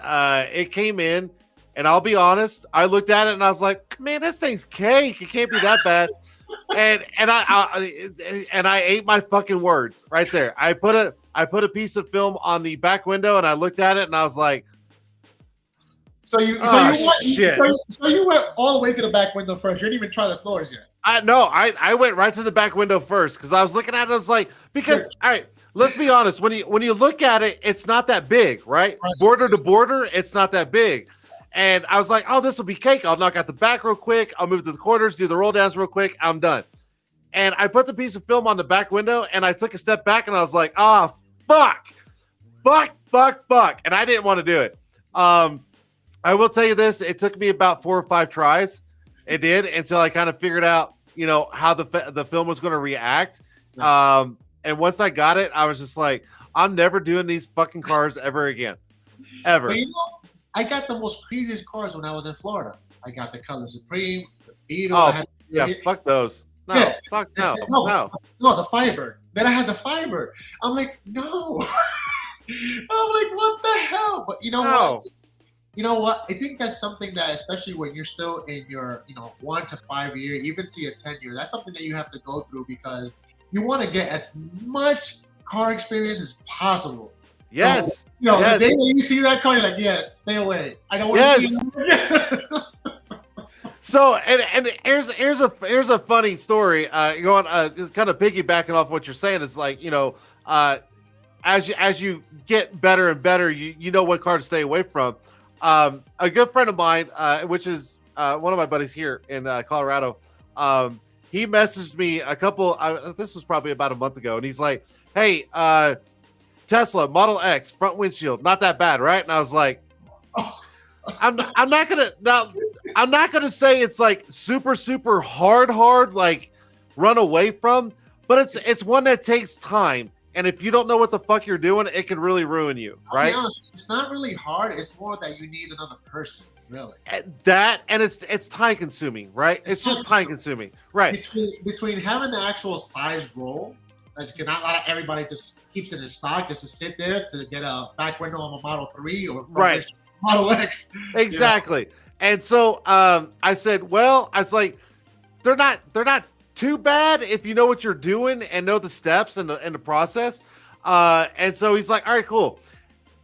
it came in, and I'll be honest, I looked at it and I was like, man, this thing's cake. It can't be that bad. and I ate my fucking words right there. I put a piece of film on the back window, and I looked at it and I was like, So you went all the way to the back window first. You didn't even try the floors yet. I went right to the back window first, because I was looking at it. I was like, because all right, let's be honest. When you look at it, it's not that big, right? Border to border, it's not that big. And I was like, oh, this will be cake. I'll knock out the back real quick. I'll move to the corners, do the roll downs real quick. I'm done. And I put the piece of film on the back window, and I took a step back, and I was like, fuck. fuck. And I didn't want to do it. I will tell you this. It took me about 4 or 5 tries. It did until I kind of figured out, how the film was going to react. And once I got it, I was just like, I'm never doing these fucking cars ever again. Ever. But I got the most craziest cars when I was in Florida. I got the Color Supreme, the Beetle. Fuck those. No, fuck no. No, the Firebird. Then I had the Firebird. I'm like, no. I'm like, what the hell? But you know what? You know what? I think that's something that, especially when you're still in your, 1 to 5 year, even to your 10 year, that's something that you have to go through because you want to get as much car experience as possible. Yes. So, the day that you see that car, you're like, yeah, stay away. I don't want to see it. So, and here's a funny story. Going kind of piggybacking off what you're saying is like, as you get better and better, you know what car to stay away from. A good friend of mine, which is one of my buddies here in Colorado, he messaged me this was probably about a month ago, and he's like, "Hey, Tesla Model X front windshield, not that bad, right?" And I was like, I'm not gonna say it's like super hard like run away from, but it's one that takes time. And if you don't know what the fuck you're doing, it can really ruin you, right? I'll be honest, it's not really hard. It's more that you need another person, really. That, and it's time consuming, right? It's just time consuming, right? Between having the actual size roll, that's not everybody just keeps it in stock just to sit there to get a back window on a Model 3 or Model X. Exactly. And so I said, well, I was like, they're not too bad if you know what you're doing and know the steps and the process. And so he's like, all right, cool.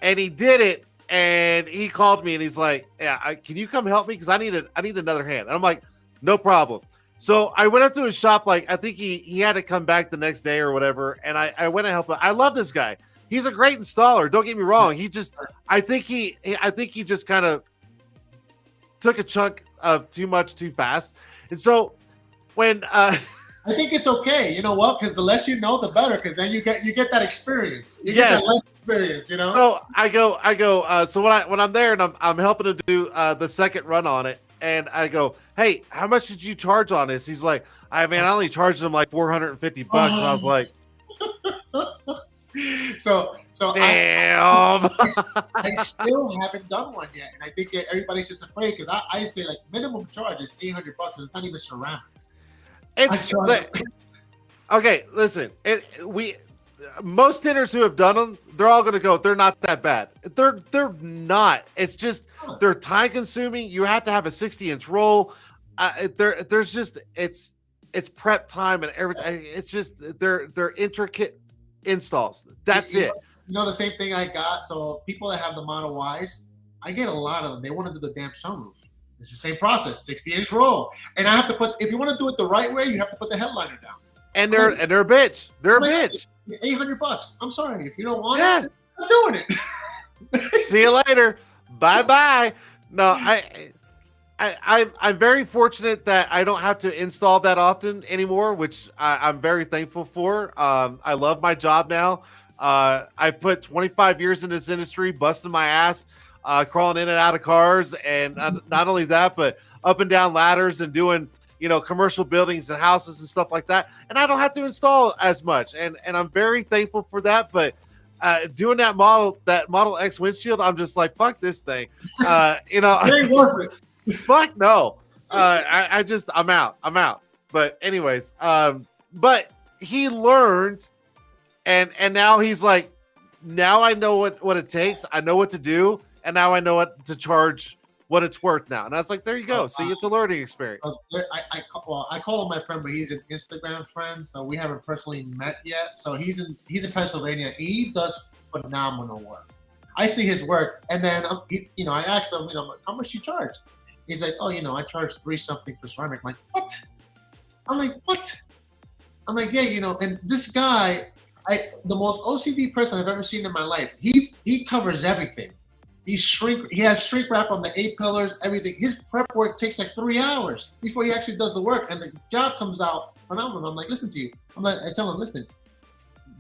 And he did it, and he called me and he's like, yeah, can you come help me? Because I need another hand. And I'm like, no problem. So I went up to his shop, like I think he had to come back the next day or whatever. And I went and helped him. I love this guy. He's a great installer. Don't get me wrong. I think he just kind of took a chunk of too much too fast. And so when I think it's okay, you know what? Because the less you know, the better. Because then you get that experience. You get that life experience, So I go. So when I'm there and I'm helping to do the second run on it, and I go, hey, how much did you charge on this? He's like, I only charged him like $450, and I was like, so damn. I still haven't done one yet, and I think everybody's just afraid because I say like minimum charge is $800. It's not even ceramic. Okay, listen. Most Tint'ers who have done them, they're all going to go, they're not that bad. They're not. It's just they're time consuming. You have to have a 60-inch roll. There's just it's prep time and everything. It's just they're intricate installs. That's it. You know the same thing I got. So people that have the Model Ys, I get a lot of them. They want to do the damn sunroof. It's the same process, 60-inch roll. And I have to if you want to do it the right way, you have to put the headliner down. And they're a bitch. They're a bitch. It's $800. I'm sorry. If you don't want it, I'm doing it. See you later. Bye. No, I'm very fortunate that I don't have to install that often anymore, which I'm very thankful for. I love my job now. I put 25 years in this industry, busting my ass, crawling in and out of cars, and not only that, but up and down ladders and doing commercial buildings and houses and stuff like that. And I don't have to install as much, and I'm very thankful for that. But doing that Model X windshield, I'm just like, fuck this thing. It ain't worth it. Fuck no. I'm out. But anyways, but he learned, and now he's like, now I know what it takes. I know what to do, and now I know what to charge, what it's worth now. And I was like, there you go. See, it's a learning experience. I call him my friend, but he's an Instagram friend, so we haven't personally met yet. So he's in Pennsylvania. He does phenomenal work. I see his work, and then I asked him, how much you charge? He's like, oh, I charge $3 something for ceramic. I'm like, what? I'm like, what? I'm like, yeah, and this guy, the most OCD person I've ever seen in my life. He covers everything. He has shrink wrap on the 8 pillars, everything. His prep work takes like 3 hours before he actually does the work, and the job comes out phenomenal. I'm like, listen to you. I tell him, listen,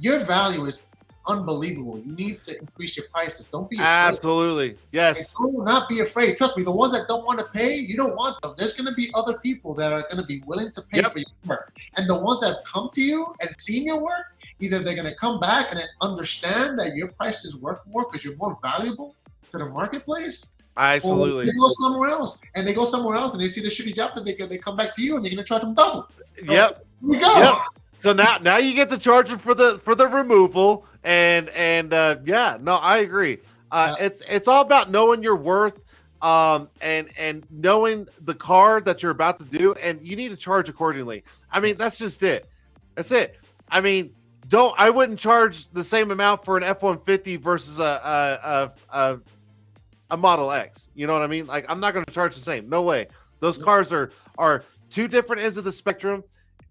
your value is unbelievable. You need to increase your prices. Don't be afraid. Absolutely. Yes. And do not be afraid. Trust me, the ones that don't want to pay, you don't want them. There's going to be other people that are going to be willing to pay for your work. And the ones that have come to you and seen your work, either they're going to come back and understand that your price is worth more because you're more valuable to the marketplace. Absolutely. Or they go somewhere else, and they they see the shitty job that they come back to you, and you're going to charge them double. Yep. Here we go. Yep. So now you get to charge them for the removal, and yeah, no, I agree. It's all about knowing your worth, and knowing the car that you're about to do, and you need to charge accordingly. I mean, that's just it. That's it. I mean, I wouldn't charge the same amount for an F-150 versus a Model X. You know what I mean? Like, I'm not going to charge the same. No way. Those cars are two different ends of the spectrum.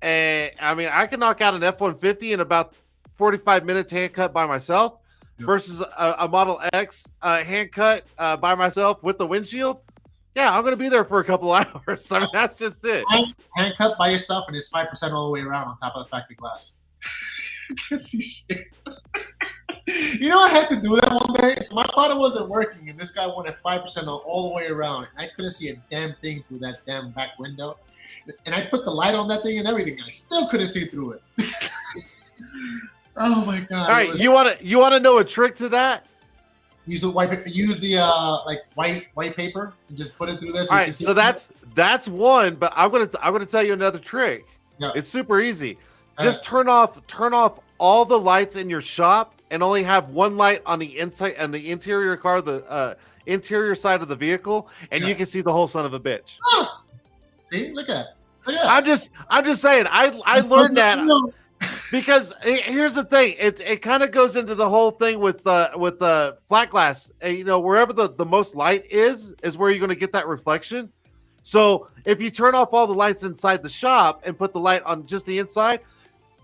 And I mean, I can knock out an F-150 in about 45 minutes hand cut by myself versus a Model X hand cut by myself with the windshield. Yeah, I'm going to be there for a couple hours. I mean, that's just it. Hand cut by yourself, and it's 5% all the way around on top of the factory glass. You can't see shit. You know, I had to do that one day. So my plotter wasn't working, and this guy wanted 5% all the way around. I couldn't see a damn thing through that damn back window. And I put the light on that thing and everything, and I still couldn't see through it. Oh my god! All right, you want to know a trick to that? Use the white paper and just put it through this. All right, so that's one, but I'm gonna tell you another trick. Yeah. It's super easy. Just turn off all the lights in your shop and only have one light on the inside and the interior car, the interior side of the vehicle, and you can see the whole son of a bitch. Oh! See, look at that. I'm just saying. I learned that because here's the thing. It kind of goes into the whole thing with flat glass. You know, wherever the most light is where you're going to get that reflection. So if you turn off all the lights inside the shop and put the light on just the inside,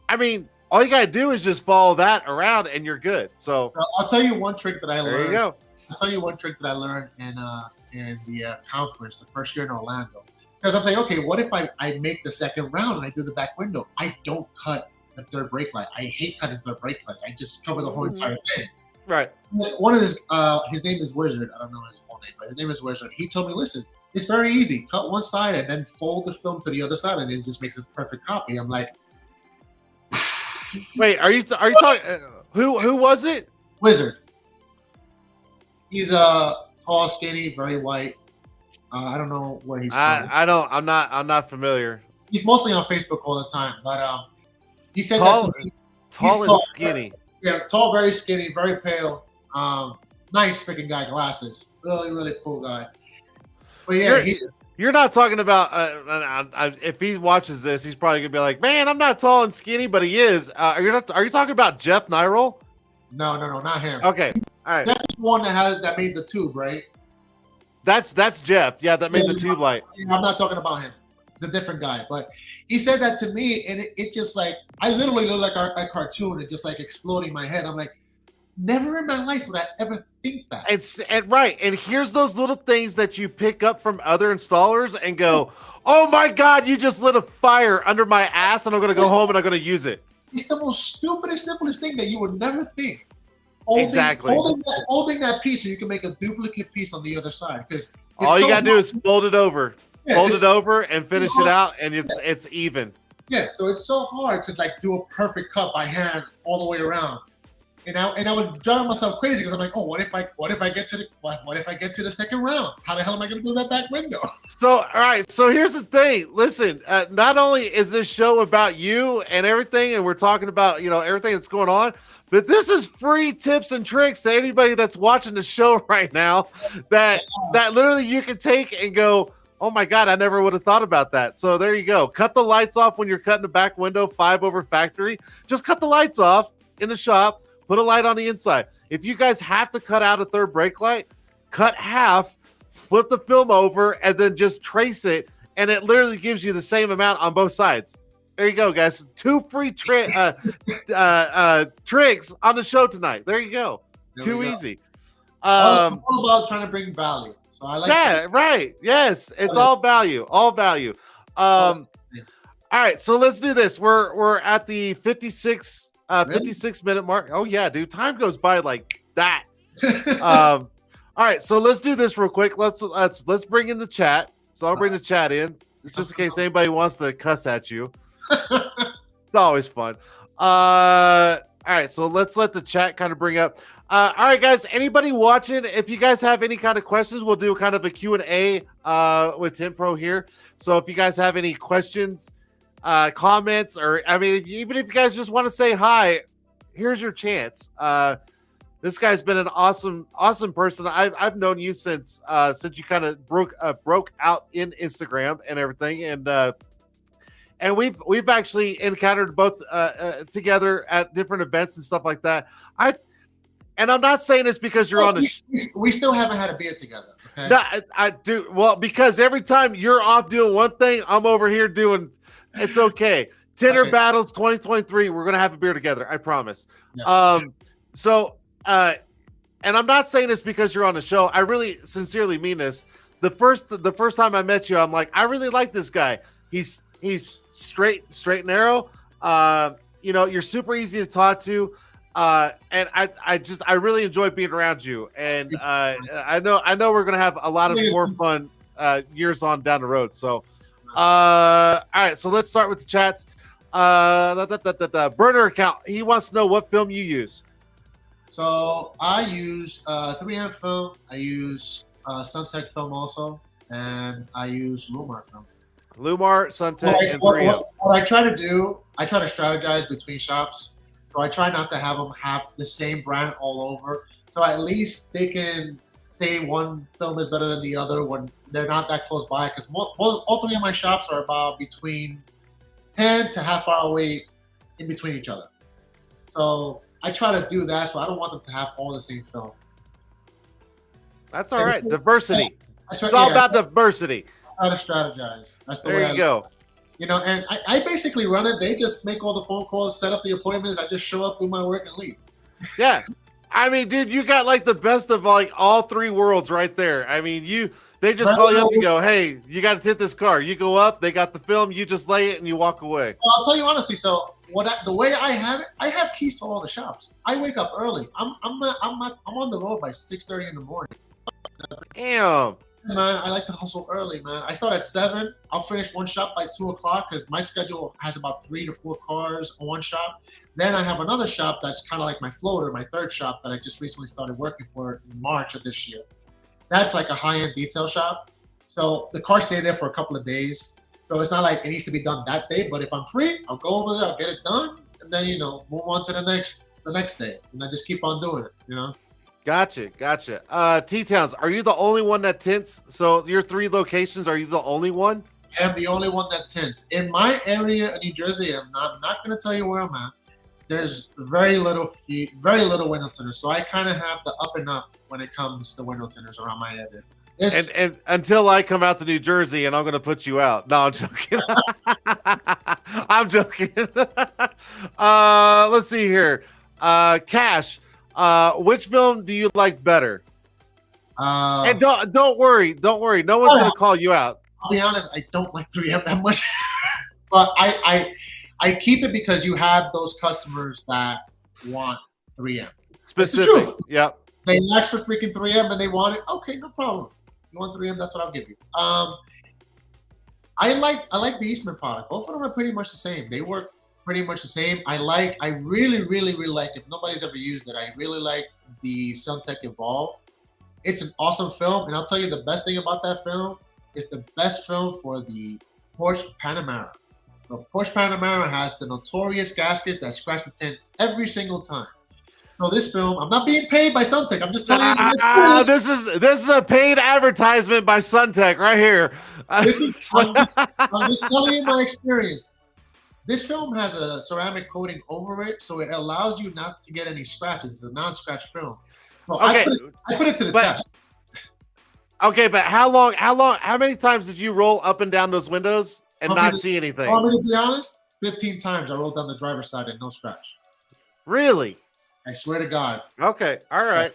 I mean, all you got to do is just follow that around and you're good. So I'll tell you one trick that I learned. There you go. I'll tell you one trick that I learned in the conference the first year in Orlando. Because I'm saying, okay, what if I make the second round and I do the back window? I don't cut the third brake light. I hate cutting third brake lights. I just cover the whole entire thing. Right. One of his name is Wizard. I don't know his full name, but his name is Wizard. He told me, listen, it's very easy. Cut one side and then fold the film to the other side, and it just makes a perfect copy. I'm like, wait, are you talking? Who was it? Wizard. He's tall, skinny, very white. I don't know where he's from. I'm not familiar. He's mostly on Facebook all the time, but he said tall and skinny. Yeah, tall, very skinny, very pale. Nice freaking guy, glasses. Really, really cool guy. But yeah, you're not talking about. If he watches this, he's probably gonna be like, "Man, I'm not tall and skinny," but he is. Are you talking about Jeff Nyrol? No, not him. Okay, all right. That's the one that made the tube, right? That's Jeff. Yeah, that made the tube light. I'm not talking about him. It's a different guy. But he said that to me, and it just like, I literally look like a cartoon and just like exploding my head. I'm like, never in my life would I ever think that. Right. And here's those little things that you pick up from other installers and go, oh my God, you just lit a fire under my ass and I'm going to go home and I'm going to use it. It's the most stupidest, simplest thing that you would never think. Exactly. Holding that piece so you can make a duplicate piece on the other side. Because all you got to do is fold it over. Fold it over and finish it out, and it's even. Yeah, so it's so hard to like do a perfect cut by hand all the way around. And I would drive myself crazy because I'm like, oh, what if I get to the second round? How the hell am I going to do that back window? So, all right. So here's the thing. Listen, not only is this show about you and everything, and we're talking about everything that's going on, but this is free tips and tricks to anybody that's watching the show right now. That literally you can take and go, oh my God, I never would have thought about that. So there you go. Cut the lights off when you're cutting the back window 5 over factory. Just cut the lights off in the shop. Put a light on the inside. If you guys have to cut out a third brake light, cut half, flip the film over, and then just trace it, and it literally gives you the same amount on both sides. There you go, guys. 2 free tricks on the show tonight. There you go. Too easy. All about trying to bring value. So I like that. Right. Yes, it's all value. All value. All right, so let's do this. We're at the 56 Really? 56-minute mark. Oh yeah, dude. Time goes by like that. All right, so let's do this real quick. Let's bring in the chat. So I'll bring the chat in just in case anybody wants to cuss at you. It's always fun. All right, so let's let the chat kind of bring up. All right, guys. Anybody watching? If you guys have any kind of questions, we'll do kind of a Q&A with TintPro here. So if you guys have any questions, comments, or I mean, even if you guys just want to say hi, here's your chance. This guy's been an awesome person. I've known you since you kind of broke out in Instagram and everything, and we've actually encountered both together at different events and stuff like that. And I'm not saying this because you're on the. We still haven't had a beer together. Okay. No, I do well because every time you're off doing one thing, I'm over here doing. It's okay. Tint'er Okay. Battles 2023. We're gonna have a beer together. I promise. Yeah. And I'm not saying this because you're on the show. I really sincerely mean this. The first time I met you, I'm like, I really like this guy. He's straight and narrow. You're super easy to talk to. And I really enjoy being around you. And I know we're gonna have a lot of more fun years on down the road. So all right, so let's start with the chats. The burner account. He wants to know what film you use. So I use 3M film. I use Suntech film also, and I use Lumar film. Lumar, Suntech, and 3M. What I try to do, I try to strategize between shops. So I try not to have them have the same brand all over. So at least they can say one film is better than the other when they're not that close by. Because all three of my shops are about between 10 to half hour away in between each other. So I try to do that. So I don't want them to have all the same film. That's all right. Diversity. It's all about diversity. I try to strategize. That's the way I go. And I basically run it. They just make all the phone calls, set up the appointments. I just show up, do my work, and leave. Yeah. I mean, dude, you got like the best of like all three worlds right there. I mean, they just call you up and go, hey, you got to tint this car. You go up, they got the film, you just lay it and you walk away. Well, I'll tell you honestly. So the way I have it, I have keys to all the shops. I wake up early. I'm on the road by 6:30 in the morning. Damn. Man, I like to hustle early, man. I start at 7. I'll finish one shop by 2 o'clock because my schedule has about 3 to 4 cars on one shop. Then I have another shop that's kind of like my floater, my third shop that I just recently started working for in March of this year. That's like a high-end detail shop. So the cars stay there for a couple of days. So it's not like it needs to be done that day. But if I'm free, I'll go over there, I'll get it done, and then move on to the next day, and I just keep on doing it. Gotcha. T-Towns, are you the only one that tints? So your 3 locations, are you the only one? I am the only one that tints. In my area of New Jersey, I'm not going to tell you where I'm at. There's very little window tinters. So I kind of have the up and up when it comes to window tinters around my area. And until I come out to New Jersey and I'm going to put you out. No, I'm joking. I'm joking. Let's see here. Cash. Which film do you like better? And don't worry. No one's gonna call you out. I'll be honest, I don't like 3M that much, but I keep it because you have those customers that want 3M. Specific. Yep. They ask for freaking 3M and they want it. Okay, no problem. You want 3M? That's what I'll give you. I like the Eastman product. Both of them are pretty much the same. They work pretty much the same. I really like, if nobody's ever used it, I really like the Suntech Evolve. It's an awesome film, and I'll tell you the best thing about that film is the best film for the Porsche Panamera. The Porsche Panamera has the notorious gaskets that scratch the tint every single time. So this film, I'm not being paid by Suntech. I'm just telling you. This is a paid advertisement by Suntech right here. I'm just telling you my experience. This film has a ceramic coating over it, so it allows you not to get any scratches. It's a non-scratch film. So okay, I put it to the test. Okay, but how many times did you roll up and down those windows and not see anything? Want me to be honest? 15 times I rolled down the driver's side and no scratch. Really? I swear to God. Okay. All right.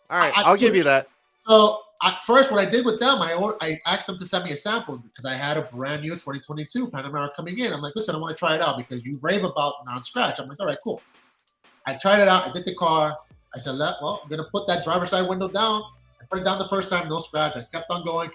I'll give you that. So at first, what I did with them, I asked them to send me a sample because I had a brand new 2022 Panamera coming in. I'm like, listen, I want to try it out because you rave about non-scratch. I'm like, all right, cool. I tried it out. I did the car. I said, well, I'm going to put that driver's side window down. I put it down the first time, no scratch. I kept on going,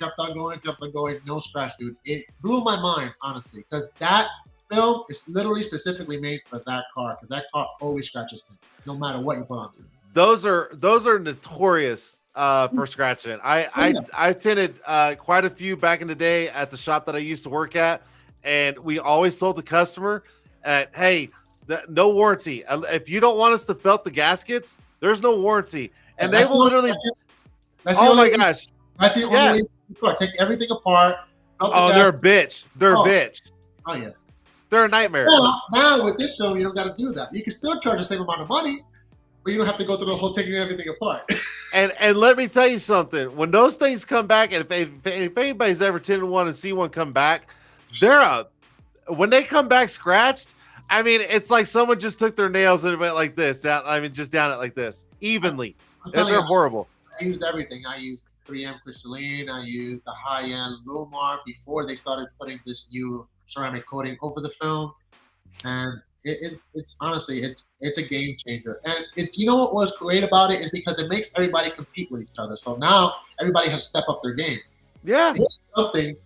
no scratch, dude. It blew my mind, honestly, because that film is literally specifically made for that car because that car always scratches things, no matter what you put on it. Those are notorious for scratching. I tinted quite a few back in the day at the shop that I used to work at, and we always told the customer, "Hey, no warranty. If you don't want us to felt the gaskets, there's no warranty." And they will literally. Oh my gosh! That's the only way. Take everything apart. They're a bitch. They're a bitch. Oh yeah, they're a nightmare. Now with this film, you don't got to do that. You can still charge the same amount of money, but you don't have to go through the whole taking everything apart. And let me tell you something. When those things come back, and if anybody's ever tinted one and see one come back, when they come back scratched, I mean, it's like someone just took their nails and went like this down. I mean, just down it like this evenly. They're horrible. I used everything. I used 3M crystalline. I used the high-end Lumar before they started putting this new ceramic coating over the film, and it's honestly it's a game changer. And it's, you know what was great about it is because it makes everybody compete with each other. So now everybody has to step up their game. Yeah, it's something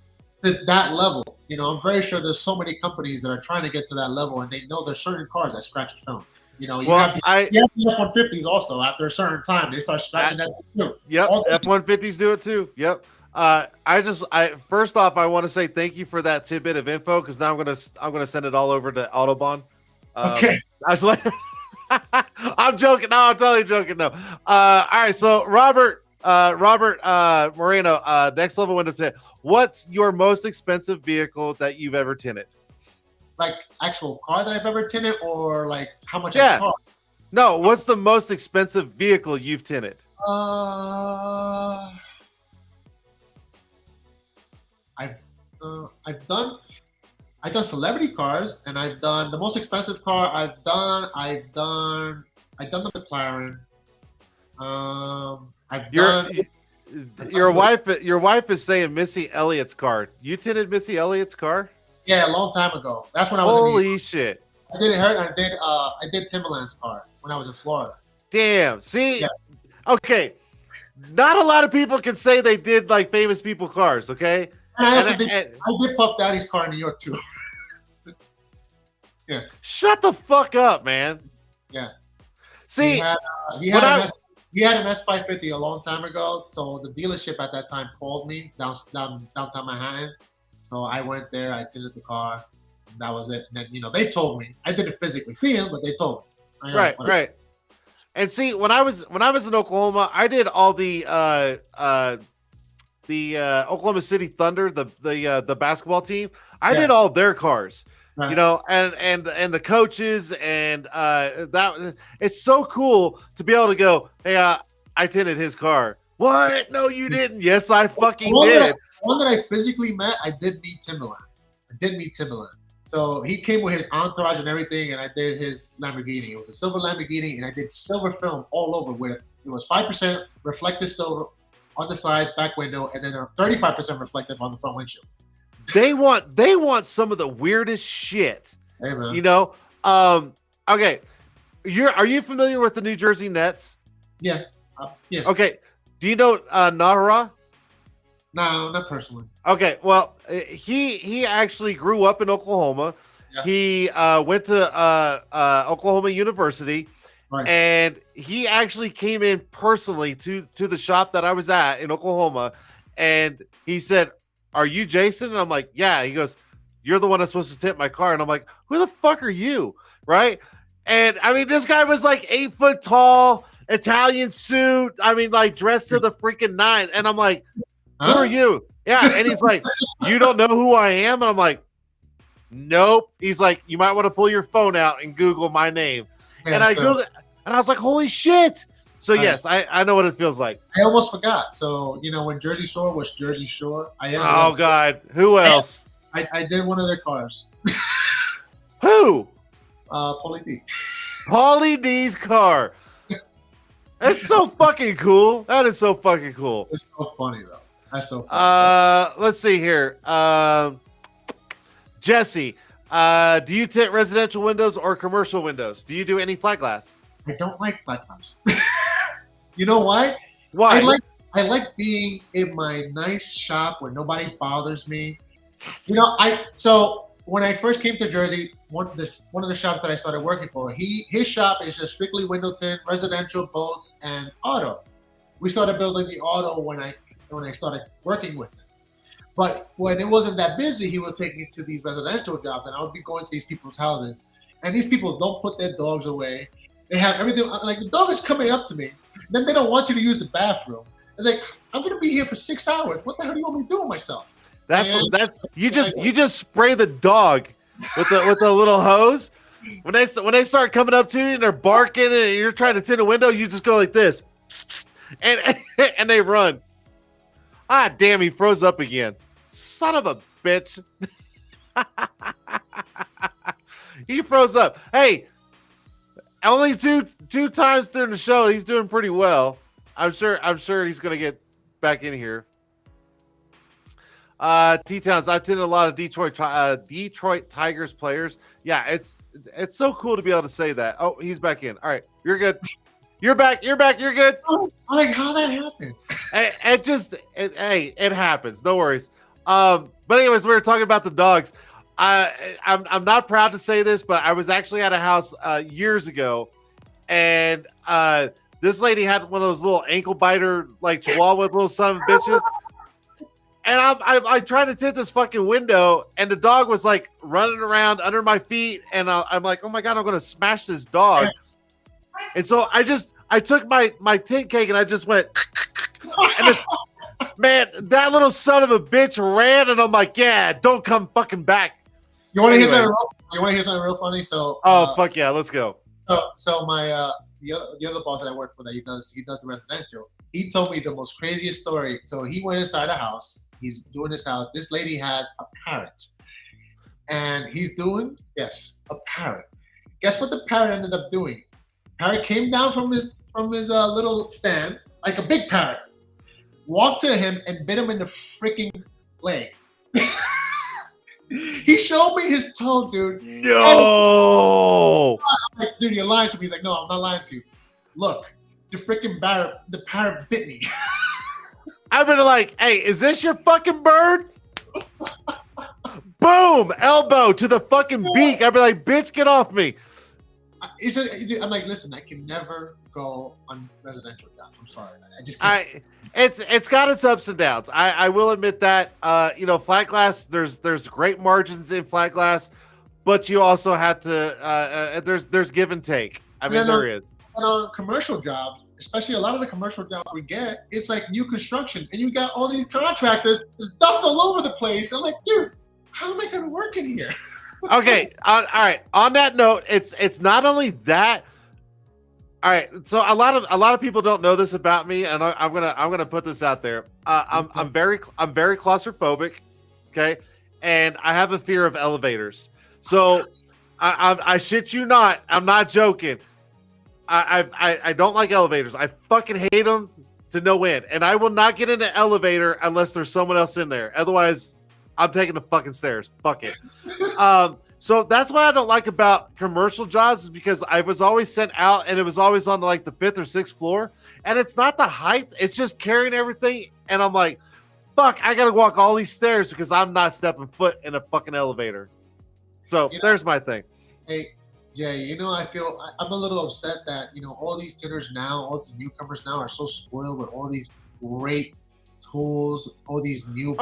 to that level. You know, I'm very sure there's so many companies that are trying to get to that level, and they know there's certain cars that scratch the film. You know, you have the F-150s also. After a certain time, they start scratching that too. Yep, F-150s do it too. Yep. First off, I want to say thank you for that tidbit of info because now I'm gonna send it all over to Autobahn. Okay. I was like, I'm joking. No, I'm totally joking. No. All right. So Robert Moreno, next level window tint. What's your most expensive vehicle that you've ever tinted? Like actual car that I've ever tinted, or like how much I charge? No, what's the most expensive vehicle you've tinted? I've done celebrity cars, and I've done the most expensive car I've done the McLaren. Your wife is saying Missy Elliott's car. You tinted Missy Elliott's car? Yeah, a long time ago. That's when I was holy shit. I did her. I did Timberland's car when I was in Florida. Damn. See, yeah. Okay. Not a lot of people can say they did like famous people cars. Okay. I did Puff Daddy's car in New York too. Yeah. Shut the fuck up, man. Yeah. See, he had an S550 a long time ago. So the dealership at that time called me downtown Manhattan. So I went there, I tinted the car, and that was it. And then, they told me. I didn't physically see him, but they told me. Right. And see, when I was in Oklahoma, I did all the Oklahoma City Thunder, the basketball team. I did all their cars. Right. And the coaches, and that it's so cool to be able to go, hey, I tinted his car. What? No, you didn't. Yes, I fucking did. One that I physically met, I did meet Timberland. So he came with his entourage and everything, and I did his Lamborghini. It was a silver Lamborghini, and I did silver film all over with it. It was 5% reflective silver on the side, back window, and then 35% reflective on the front windshield. They want some of the weirdest shit. Hey, man. Okay. Are you familiar with the New Jersey Nets? Yeah. Yeah. Okay. Do you know Nahara? No, not personally. Okay. Well, he actually grew up in Oklahoma. Yeah. He went to Oklahoma University. Right. And he actually came in personally to the shop that I was at in Oklahoma. And he said, "Are you Jason?" And I'm like, "Yeah." He goes, "You're the one that's supposed to tint my car." And I'm like, "Who the fuck are you?" Right. And I mean, this guy was like 8 foot tall, Italian suit. I mean, like dressed to the freaking nines. And I'm like, "Who are you?" Yeah. And he's like, "You don't know who I am?" And I'm like, "Nope." He's like, "You might want to pull your phone out and Google my name." Yeah, and I Googled it, and I was like, "Holy shit." So yes, I know what it feels like. I almost forgot. So when Jersey Shore was Jersey Shore, oh God, who else? I did one of their cars. Who? Paulie D. Paulie D's car. That's so fucking cool. That is so fucking cool. It's so funny though. That's so funny. Let's see here. Jesse, do you tint residential windows or commercial windows? Do you do any flat glass? I don't like flat glass. You know why? Why? I like being in my nice shop where nobody bothers me. Yes. You know, so when I first came to Jersey, one of the shops that I started working for, his shop is just strictly window tint, residential, boats, and auto. We started building the auto when I started working with him. But when it wasn't that busy, he would take me to these residential jobs, and I would be going to these people's houses, and these people don't put their dogs away. They have everything. Like, the dog is coming up to me, then they don't want you to use the bathroom. It's like, I'm gonna be here for 6 hours. What the hell do you want me to do with myself? That's you just spray the dog with the little hose. When they start coming up to you and they're barking and you're trying to tint a window, you just go like this, and they run. Ah, damn! He froze up again. Son of a bitch. He froze up. Hey, only two times during the show. He's doing pretty well. I'm sure he's gonna get back in here. T-Towns, I've tinted a lot of Detroit Tigers players. Yeah, it's so cool to be able to say that. Oh, he's back in. All right, you're good. You're back. You're good. Oh, like, how that happened? It happens. No worries. But anyways, we were talking about the dogs. I'm not proud to say this, but I was actually at a house years ago, and this lady had one of those little ankle biter, like chihuahua little son of bitches. And I tried to tint this fucking window, and the dog was like running around under my feet, and I'm like, oh my god, I'm gonna smash this dog. And so I took my tint cake and I just went, and man, that little son of a bitch ran, and I'm like, yeah, don't come fucking back. You want to hear something? You want to hear something real funny? So, fuck yeah, let's go. So my the other boss that I work for, that he does the residential. He told me the most craziest story. So he went inside a house. He's doing his house. This lady has a parrot, and he's doing a parrot. Guess what the parrot ended up doing? Parrot came down from his little stand like a big parrot, walked to him and bit him in the freaking leg. He showed me his toe, dude. No. I'm like, dude, you're lying to me. He's like, no, I'm not lying to you. Look, the parrot bit me. I've been like, hey, is this your fucking bird? Boom, elbow to the fucking beak. I'd be like, bitch, get off me. I'm like, listen, I can never go on residential jobs. I'm sorry, I just can't. It's got its ups and downs. I will admit that. Flat glass. There's great margins in flat glass, but you also have to. There's give and take. I mean, there is. And on commercial jobs, especially a lot of the commercial jobs we get, it's like new construction, and you got all these contractors. There's dust all over the place. I'm like, dude, how am I going to work in here? Okay. All right. On that note, it's not only that. All right. So a lot of people don't know this about me, and I'm gonna put this out there. I'm very claustrophobic. Okay, and I have a fear of elevators. So I shit you not. I'm not joking. I don't like elevators. I fucking hate them to no end, and I will not get in an elevator unless there's someone else in there. Otherwise, I'm taking the fucking stairs. Fuck it. So that's what I don't like about commercial jobs, is because I was always sent out, and it was always on like the 5th or 6th floor, and it's not the height; it's just carrying everything. And I'm like, fuck, I gotta walk all these stairs because I'm not stepping foot in a fucking elevator. So there's my thing. Hey, Jay, I'm a little upset that, all these titters now, all these newcomers now are so spoiled with all these great tools, all these new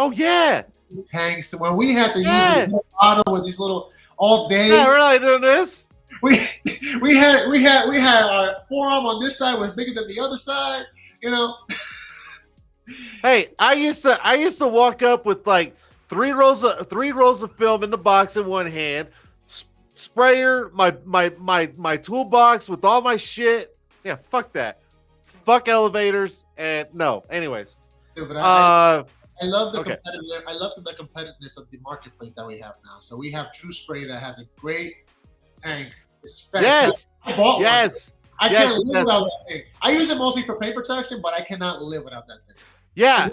tanks. When we had to use the bottle with these little all day. Yeah, we're not doing this. We had our forearm on this side was bigger than the other side. Hey, I used to walk up with like three rolls of film in the box in one hand, sprayer, my toolbox with all my shit. Yeah, fuck that. Fuck elevators and no. Anyways. Dude, but I love the competitive. I love the competitiveness of the marketplace that we have now. So we have True Spray that has a great tank. It's yes. I Yes, can't live without that thing. I use it mostly for paint protection, but I cannot live without that thing. yeah,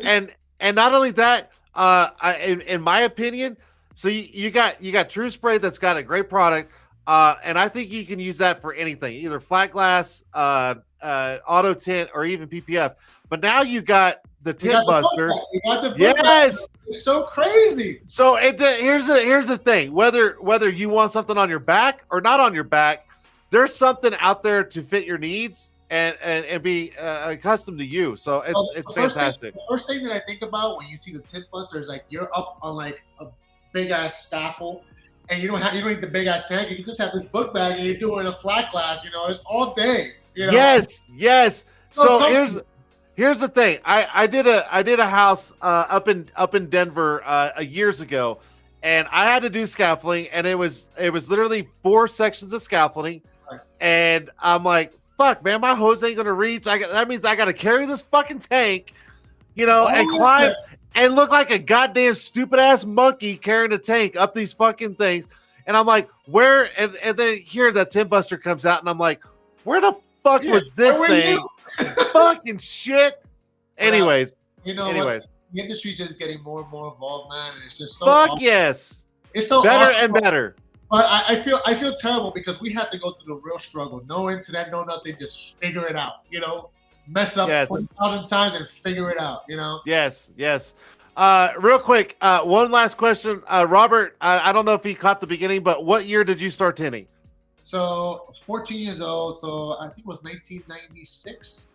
and not only that, in my opinion, so you got True Spray that's got a great product, and I think you can use that for anything, either flat glass, auto tint, or even PPF. But now you got the Tint Buster. We got the Yes, it's so crazy. so here's the thing: whether you want something on your back or not on your back, there's something out there to fit your needs and be accustomed to you. So it's fantastic. The first thing that I think about when you see the Tint Buster is like you're up on like a big ass scaffold, and you don't need the big ass tank. You can just have this book bag, and you're doing a flat glass. You know, it's all day. You know? Yes. So here's the thing. I did a house up in Denver years ago, and I had to do scaffolding, and it was literally 4 sections of scaffolding, and I'm like, fuck, man, my hose ain't gonna reach. That means I gotta carry this fucking tank, and climb and look like a goddamn stupid ass monkey carrying a tank up these fucking things. And I'm like, where? And then here that Tint Buster comes out, and I'm like, where the fuck was this thing? Fucking shit. Anyways, what? The industry's just getting more and more involved, man. And it's just so fuck awesome. Yes. It's so better awesome. and better. But I feel terrible because we had to go through the real struggle. No internet, no nothing, just figure it out. Mess up 20,000 times and figure it out. Yes. Real quick, one last question, Robert. I don't know if he caught the beginning, but what year did you start tinting? So 14 years old. So I think it was 1996.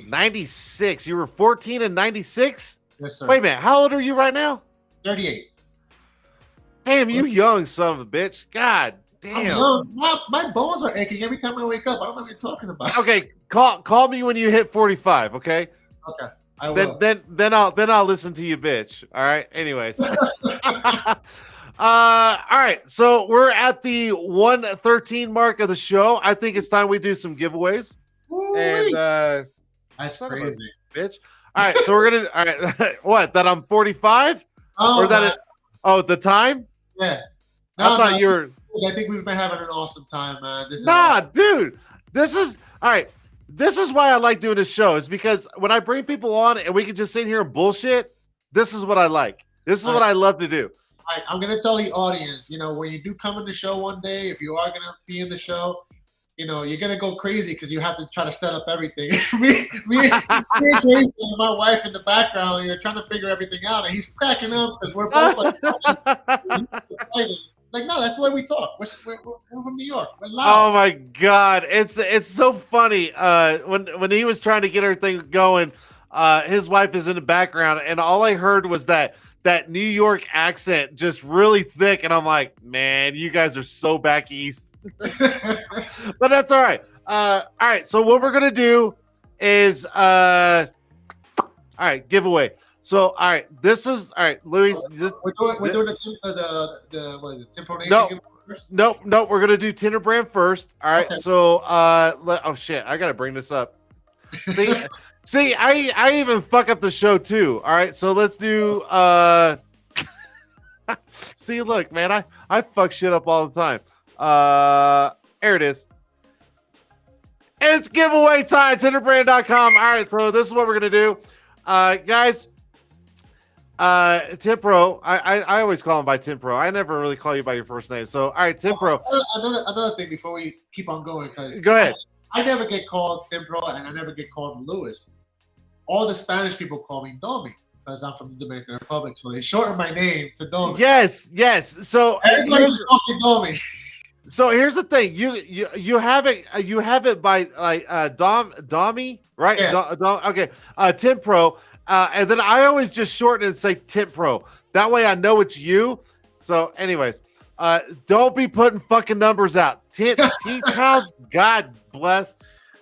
96. You were 14 in 96? Yes, sir. Wait a minute. How old are you right now? 38. Damn, you young son of a bitch. God damn. My bones are aching every time I wake up. I don't know what you're talking about. Okay, call me when you hit 45, okay? Okay. I will. Then I'll listen to you, bitch. All right. Anyways. All right. So we're at the 113 mark of the show. I think it's time we do some giveaways. Woo-wee. And that's crazy, bitch. All right. So we're gonna. All right. What? That I'm 45? Oh, or that? The time? Yeah. No, I thought you were. I think we've been having an awesome time, man. Awesome. Dude. This is all right. This is why I like doing this show, is because when I bring people on and we can just sit here and bullshit, this is what I like. This is what I love to do. I'm going to tell the audience, when you do come in the show one day, if you are going to be in the show, you're going to go crazy because you have to try to set up everything. me and Jason and my wife in the background, and you're trying to figure everything out, and he's cracking up because we're both like, no, that's the way we talk. We're from New York. We're loud. Oh my God, it's so funny. When he was trying to get everything going, his wife is in the background, and all I heard was that New York accent, just really thick, and I'm like, man, you guys are so back east. But that's all right. All right. So what we're gonna do is, all right, giveaway. So, all right, this is all right, Luis. We're doing the TintPro Nation. Nope. We're gonna do Tint'er brand first. All right. Okay. So, oh shit, I gotta bring this up. See, I even fuck up the show too. All right. So let's do. See, look, man, I fuck shit up all the time. There it is. It's giveaway time. Tint'erBrand.com. All right. So this is what we're gonna do, guys. TintPro, I always call him by TintPro. I never really call you by your first name. So, all right, TintPro. Another thing before we keep on going, because go ahead. I never get called TintPro, and I never get called Luis. All the Spanish people call me Domi because I'm from the Dominican Republic, so they shorten my name to Domi. Yes. So everybody calls me Domi. So here's the thing: you have it by like Domi, right? Yeah. Okay, TintPro. And then I always just shorten it and say TintPro. That way I know it's you. So anyways, don't be putting fucking numbers out. T-Towns, God bless.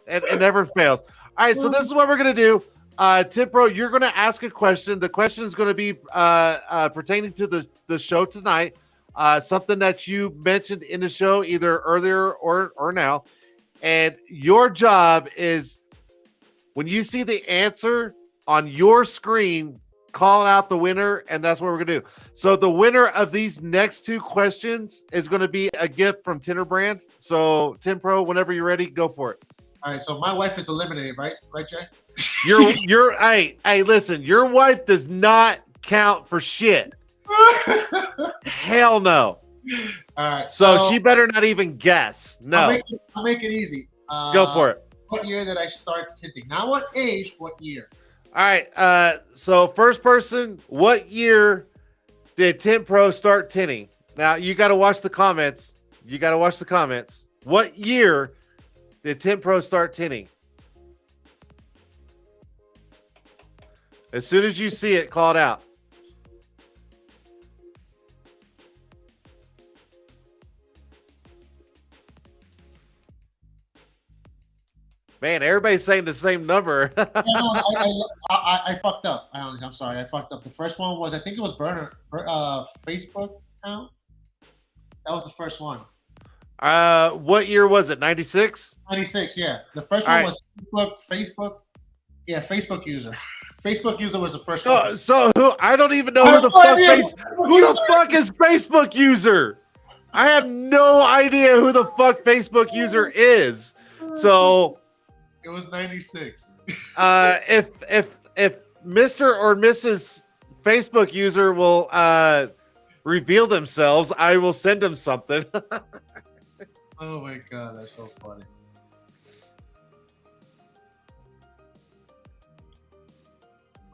And it never fails. All right, so this is what we're going to do. TintPro, you're going to ask a question. The question is going to be pertaining to the show tonight. Something that you mentioned in the show either earlier or now. And your job is when you see the answer on your screen, call out the winner, and that's what we're gonna do. So the winner of these next 2 questions is going to be a gift from Tint'er brand. So TintPro, whenever you're ready, go for it. All right, so my wife is eliminated, right? Right, Jay? Hey, listen, your wife does not count for shit. Hell no. All right. So she better not even guess. No. I'll make it easy. Go for it. What year did I start tinting? Not what age, what year? All right. So first person, what year did TintPro start tinting? Now you got to watch the comments. What year did TintPro start tinting? As soon as you see it, call it out. Man, everybody's saying the same number. I fucked up. I'm sorry. I fucked up. The first one was, I think it was Facebook account. That was the first one. What year was it? 96? 96, yeah. The first one was Facebook. Yeah, Facebook user. Facebook user was the first one. So who? I don't even know who the fuck is Facebook user. I have no idea who the fuck Facebook user is. So it was 96. If Mr. or Mrs. Facebook user will reveal themselves, I will send them something. Oh my god, that's so funny.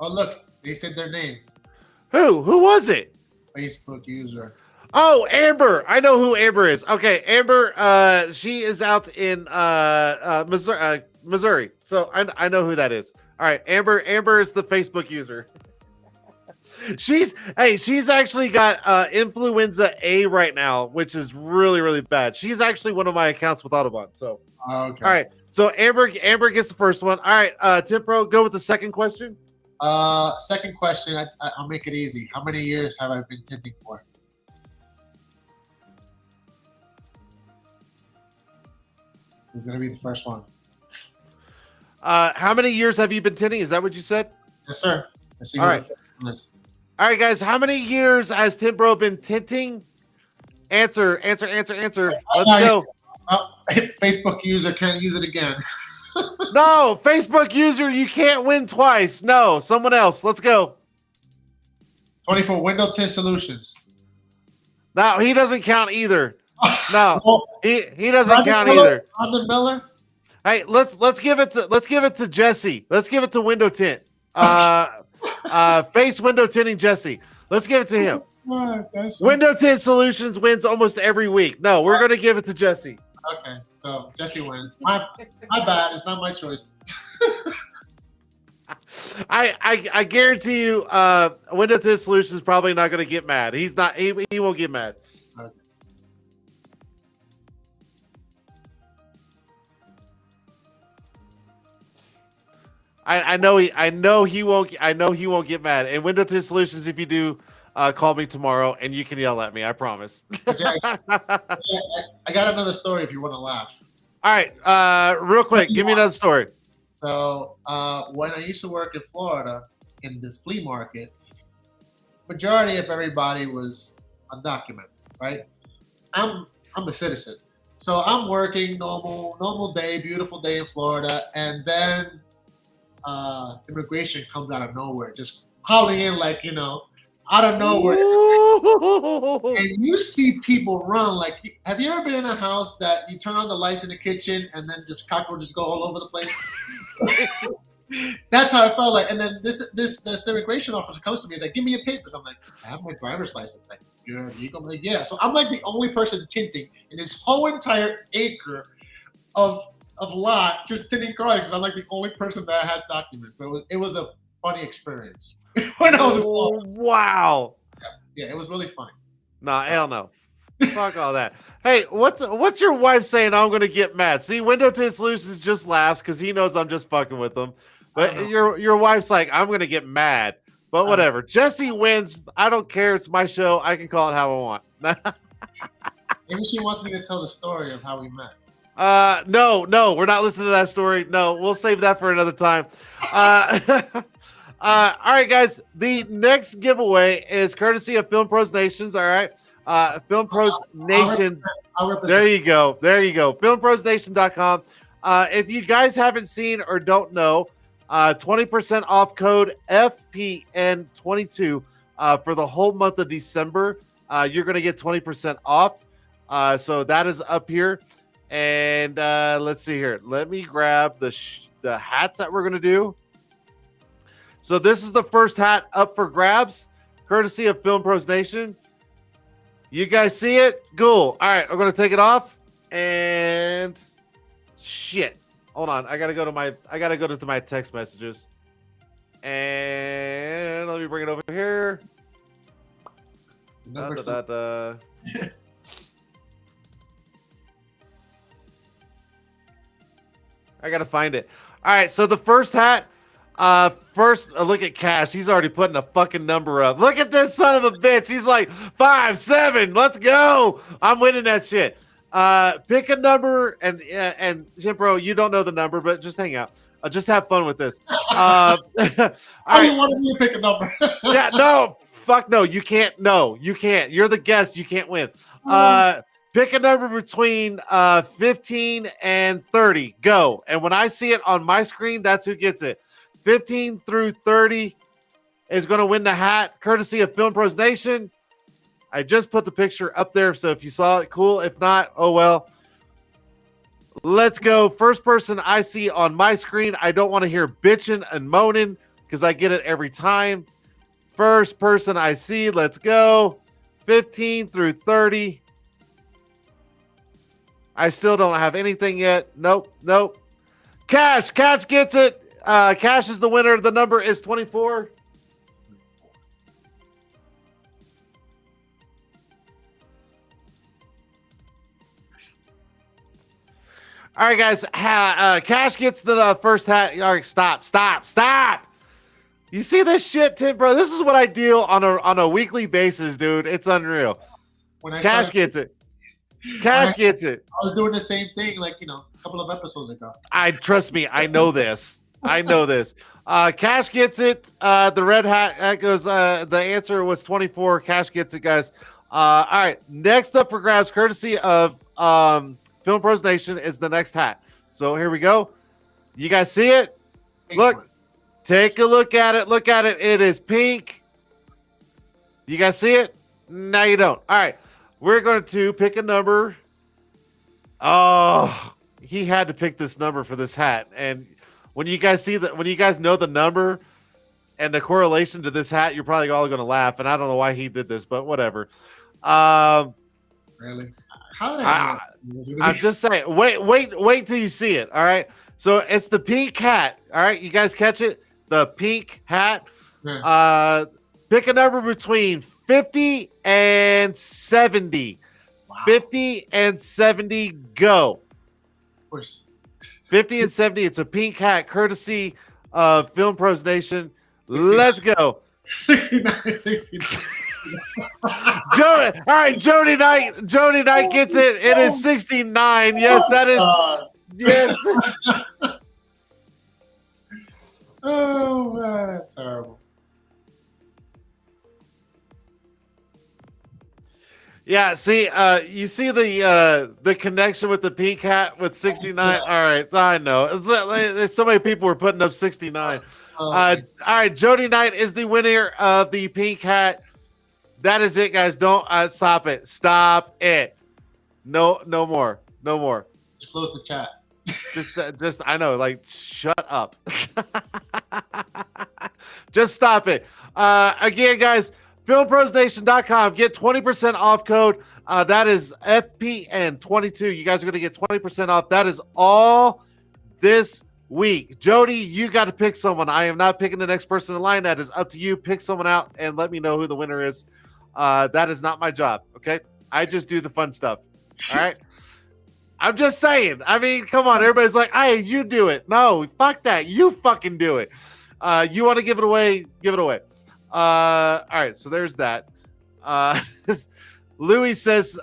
Oh look, they said their name. Who was it? Facebook user. Oh, Amber. I know who Amber is. Okay, Amber, she is out in Missouri. So I know who that is. All right, Amber is the Facebook user. She's actually got influenza A right now, which is really, really bad. She's actually one of my accounts with Audubon. So okay. All right. So Amber gets the first one. All right, TintPro, go with the second question. Second question, I'll make it easy. How many years have I been tinting for? It's gonna be the first one. How many years have you been tinting? Is that what you said? Yes, sir. All right. All right, guys. How many years has TintPro been tinting? Answer. Let's go. Facebook user can't use it again. No, Facebook user, you can't win twice. No, someone else. Let's go. 24 Window Tint Solutions. No, he doesn't count either. No, he doesn't count either. Rhonda Miller. Hey, let's give it to Jesse. Let's give it to Window Tint. Face Window Tinting Jesse. Let's give it to him. Window Tint Solutions wins almost every week. No, we're gonna give it to Jesse. Okay, so Jesse wins. My bad. It's not my choice. I guarantee you, Window Tint Solutions is probably not gonna get mad. He's not. He won't get mad. Okay. I know he won't get mad. And Window Tint Solutions, if you do, call me tomorrow and you can yell at me. I promise. Okay, I got another story if you want to laugh. All right, real quick, give me another story. So when I used to work in Florida in this flea market, majority of everybody was undocumented, right? I'm a citizen, so I'm working normal day, beautiful day in Florida, and then immigration comes out of nowhere, just howling in like, out of nowhere. And you see people run. Like, have you ever been in a house that you turn on the lights in the kitchen and then just cockroaches go all over the place? That's how I felt like. And then this immigration officer comes to me. He's like, "Give me your papers." I'm like, "I have my driver's license." Like, "You're legal?" I'm like, "Yeah." So I'm like the only person tinting in this whole entire acre of lot just tinting cars because I'm like the only person that had documents. So it was a funny experience. Wow. Yeah, it was really funny. Nah, hell no. Fuck all that. Hey, what's your wife saying? I'm gonna get mad. See, Window Tint Solutions just laughs because he knows I'm just fucking with him. But your wife's like, I'm gonna get mad. But whatever. Jesse wins. I don't care. It's my show. I can call it how I want. Maybe she wants me to tell the story of how we met. No, we're not listening to that story. No, we'll save that for another time. All right, guys. The next giveaway is courtesy of Film Pros Nations. All right. Film Pros Nation. I'll represent. There you go. There you go. FilmProsNation.com. If you guys haven't seen or don't know, 20% off code FPN22 for the whole month of December. You're going to get 20% off. So that is up here. And let's see here. Let me grab the hats that we're going to do. So this is the first hat up for grabs, courtesy of Film Pros Nation. You guys see it? Cool. All right, I'm going to take it off. And shit. Hold on. I got to go to my text messages. And let me bring it over here. I got to find it. All right, so the first hat, first look at Cash. He's already putting a fucking number up. Look at this son of a bitch. He's like 5, 7. Let's go. I'm winning that shit. Pick a number, and TintPro, you don't know the number, but just hang out. Just have fun with this. All right. I wanted me to pick a number. Yeah, no, fuck no. You can't. No, you can't. You're the guest. You can't win. Pick a number between 15 and 30. Go. And when I see it on my screen, that's who gets it. 15 through 30 is going to win the hat, courtesy of Film Pros Nation. I just put the picture up there, so if you saw it, cool. If not, oh well. Let's go. First person I see on my screen. I don't want to hear bitching and moaning because I get it every time. First person I see. Let's go. 15 through 30. I still don't have anything yet. Nope. Cash gets it. Cash is the winner. The number is 24. All right, guys. Cash gets the first hat. All right, stop. You see this shit, TintPro? This is what I deal on a weekly basis, dude. It's unreal. Cash gets it. Cash gets it. I was doing the same thing, like, a couple of episodes ago. Trust me. I know this. Cash gets it. The red hat that goes. The answer was 24. Cash gets it, guys. All right. Next up for grabs, courtesy of Film Pros Nation, is the next hat. So here we go. You guys see it? Look. Take a look at it. Look at it. It is pink. You guys see it? No, you don't. All right. We're going to pick a number. Oh, he had to pick this number for this hat. And when you guys know the number and the correlation to this hat, you're probably all going to laugh. And I don't know why he did this, but whatever. Really? How did I I'm just saying. Wait till you see it. All right. So it's the pink hat. All right. You guys catch it? The pink hat. Yeah. Pick a number between 50 and 70. Wow. 50 and 70, go. Of course. 50 and 70. It's a pink hat, courtesy of Film Pros Nation. 69. Let's go. 69. Jody, all right, Jody Knight gets it. It is 69. Yes, that is. Yes. Oh, man, that's terrible. Yeah, see, you see the connection with the pink hat with 69. All right, I know. There's so many people were putting up 69. All right, Jody Knight is the winner of the pink hat. That is it, guys. Don't stop it. Stop it. No more. Just close the chat. Just I know, like, shut up. Just stop it. Again, guys, filmprosnation.com. Get 20% off code. That is FPN22. You guys are going to get 20% off. That is all this week. Jody, you got to pick someone. I am not picking the next person in line. That is up to you. Pick someone out and let me know who the winner is. That is not my job. Okay. I just do the fun stuff. All right. I'm just saying. I mean, come on. Everybody's like, hey, you do it. No, fuck that. You fucking do it. You want to give it away? Give it away. All right. So there's that. Louis says,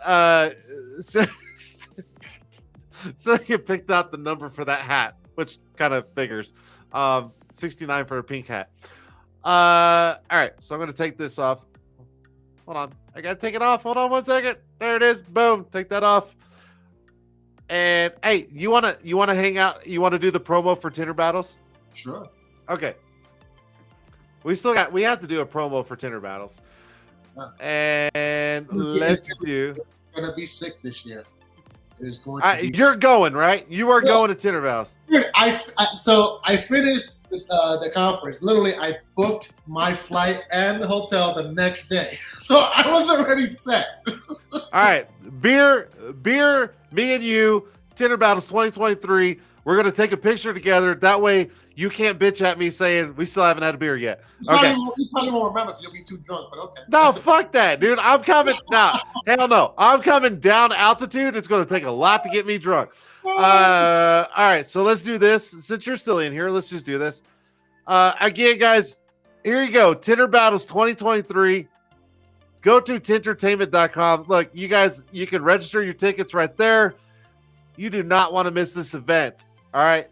so you picked out the number for that hat, which kind of figures. 69 for a pink hat. All right, so I'm gonna take this off. Hold on, I gotta take it off. Hold on 1 second. There it is. Boom. Take that off. And hey, you wanna hang out? You wanna do the promo for Tint'er Battles? Sure. Okay. We have to do a promo for Tint'er Battles. Yeah. And let's do. Gonna be sick this year. It is going to be you're going, right? You are going to Tint'er Battles. Dude, so I finished the conference. Literally, I booked my flight and the hotel the next day. So I was already set. All right. Beer, me and you, Tint'er Battles 2023. We're going to take a picture together. That way you can't bitch at me saying we still haven't had a beer yet. Okay. You probably won't remember because you'll be too drunk, but okay. No, fuck that, dude. I'm coming. No, hell no. I'm coming down altitude. It's going to take a lot to get me drunk. All right. So let's do this. Since you're still in here, let's just do this. Again, guys, here you go. Tint'er Battles 2023. Go to tintertainment.com. Look, you guys, you can register your tickets right there. You do not want to miss this event. All right.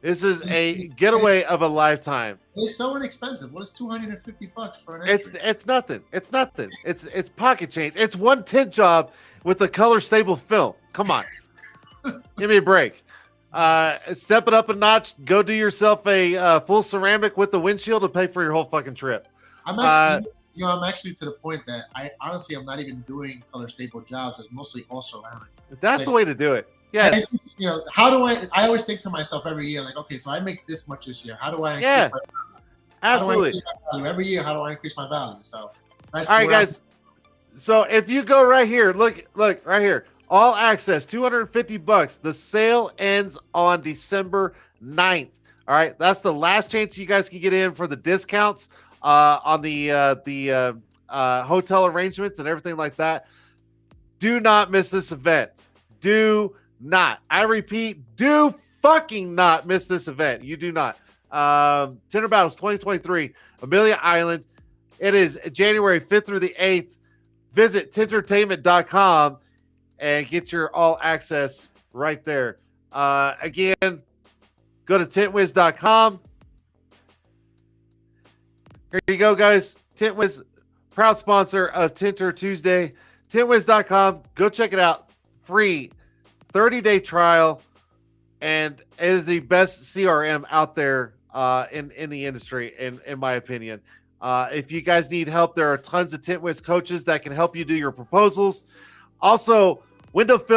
This is a getaway of a lifetime. It's so inexpensive. What is $250 for an entry? It's nothing. It's nothing. It's pocket change. It's one tint job with a color stable film. Come on. Give me a break. Step it up a notch. Go do yourself a full ceramic with the windshield to pay for your whole fucking trip. I'm actually to the point that I'm not even doing color stable jobs. It's mostly all ceramic. That's the way to do it. Yes. How do I always think to myself every year, like, okay, so I make this much this year. How do I increase my value? Absolutely. Every year, how do I increase my value? So that's all right, guys. So if you go right here, look right here. All access, $250. The sale ends on December 9th. All right. That's the last chance you guys can get in for the discounts on the hotel arrangements and everything like that. Do not miss this event. Do not. I repeat, do fucking not miss this event. You do not. Tint'er Battles 2023, Amelia Island. It is January 5th through the 8th. Visit tintertainment.com and get your all access right there. Again, go to tintwiz.com. Here you go, guys. Tintwiz, proud sponsor of Tint'er Tuesday. Tintwiz.com. Go check it out. Free 30-day trial, and it is the best CRM out there in the industry, in my opinion. If you guys need help, there are tons of Tintwiz coaches that can help you do your proposals. Also, Facebook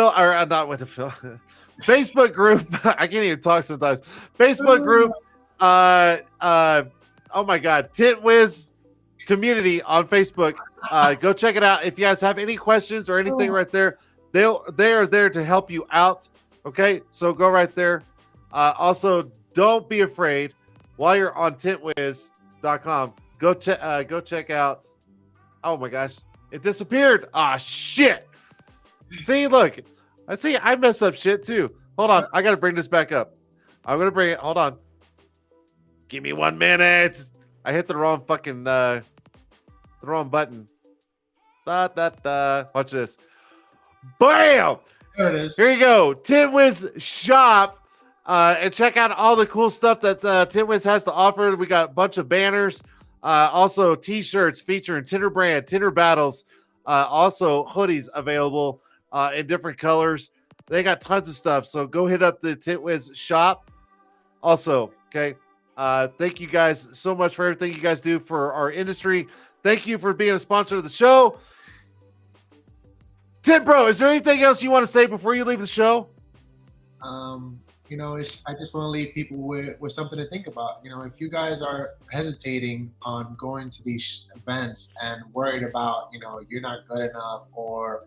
group. I can't even talk sometimes. Facebook group. Oh my God, Tintwiz community on Facebook. Go check it out. If you guys have any questions or anything right there, they are there to help you out. Okay, so go right there. Also, don't be afraid while you're on tintwiz.com. Go check out. Oh my gosh, it disappeared. Ah, shit. See, look, I mess up shit too. Hold on, I gotta bring this back up. I'm gonna bring it. Hold on. Give me 1 minute. I hit the wrong fucking the wrong button. Watch this. Bam! There it is. Here you go. Tintwiz shop. And check out all the cool stuff that Tintwiz has to offer. We got a bunch of banners. Also t-shirts featuring Tint'er brand, Tint'er Battles. Also hoodies available in different colors. They got tons of stuff. So go hit up the Tintwiz shop. Also, okay. Thank you guys so much for everything you guys do for our industry. Thank you for being a sponsor of the show. TintPro, is there anything else you want to say before you leave the show? I just want to leave people with something to think about. If you guys are hesitating on going to these events and worried about, you're not good enough or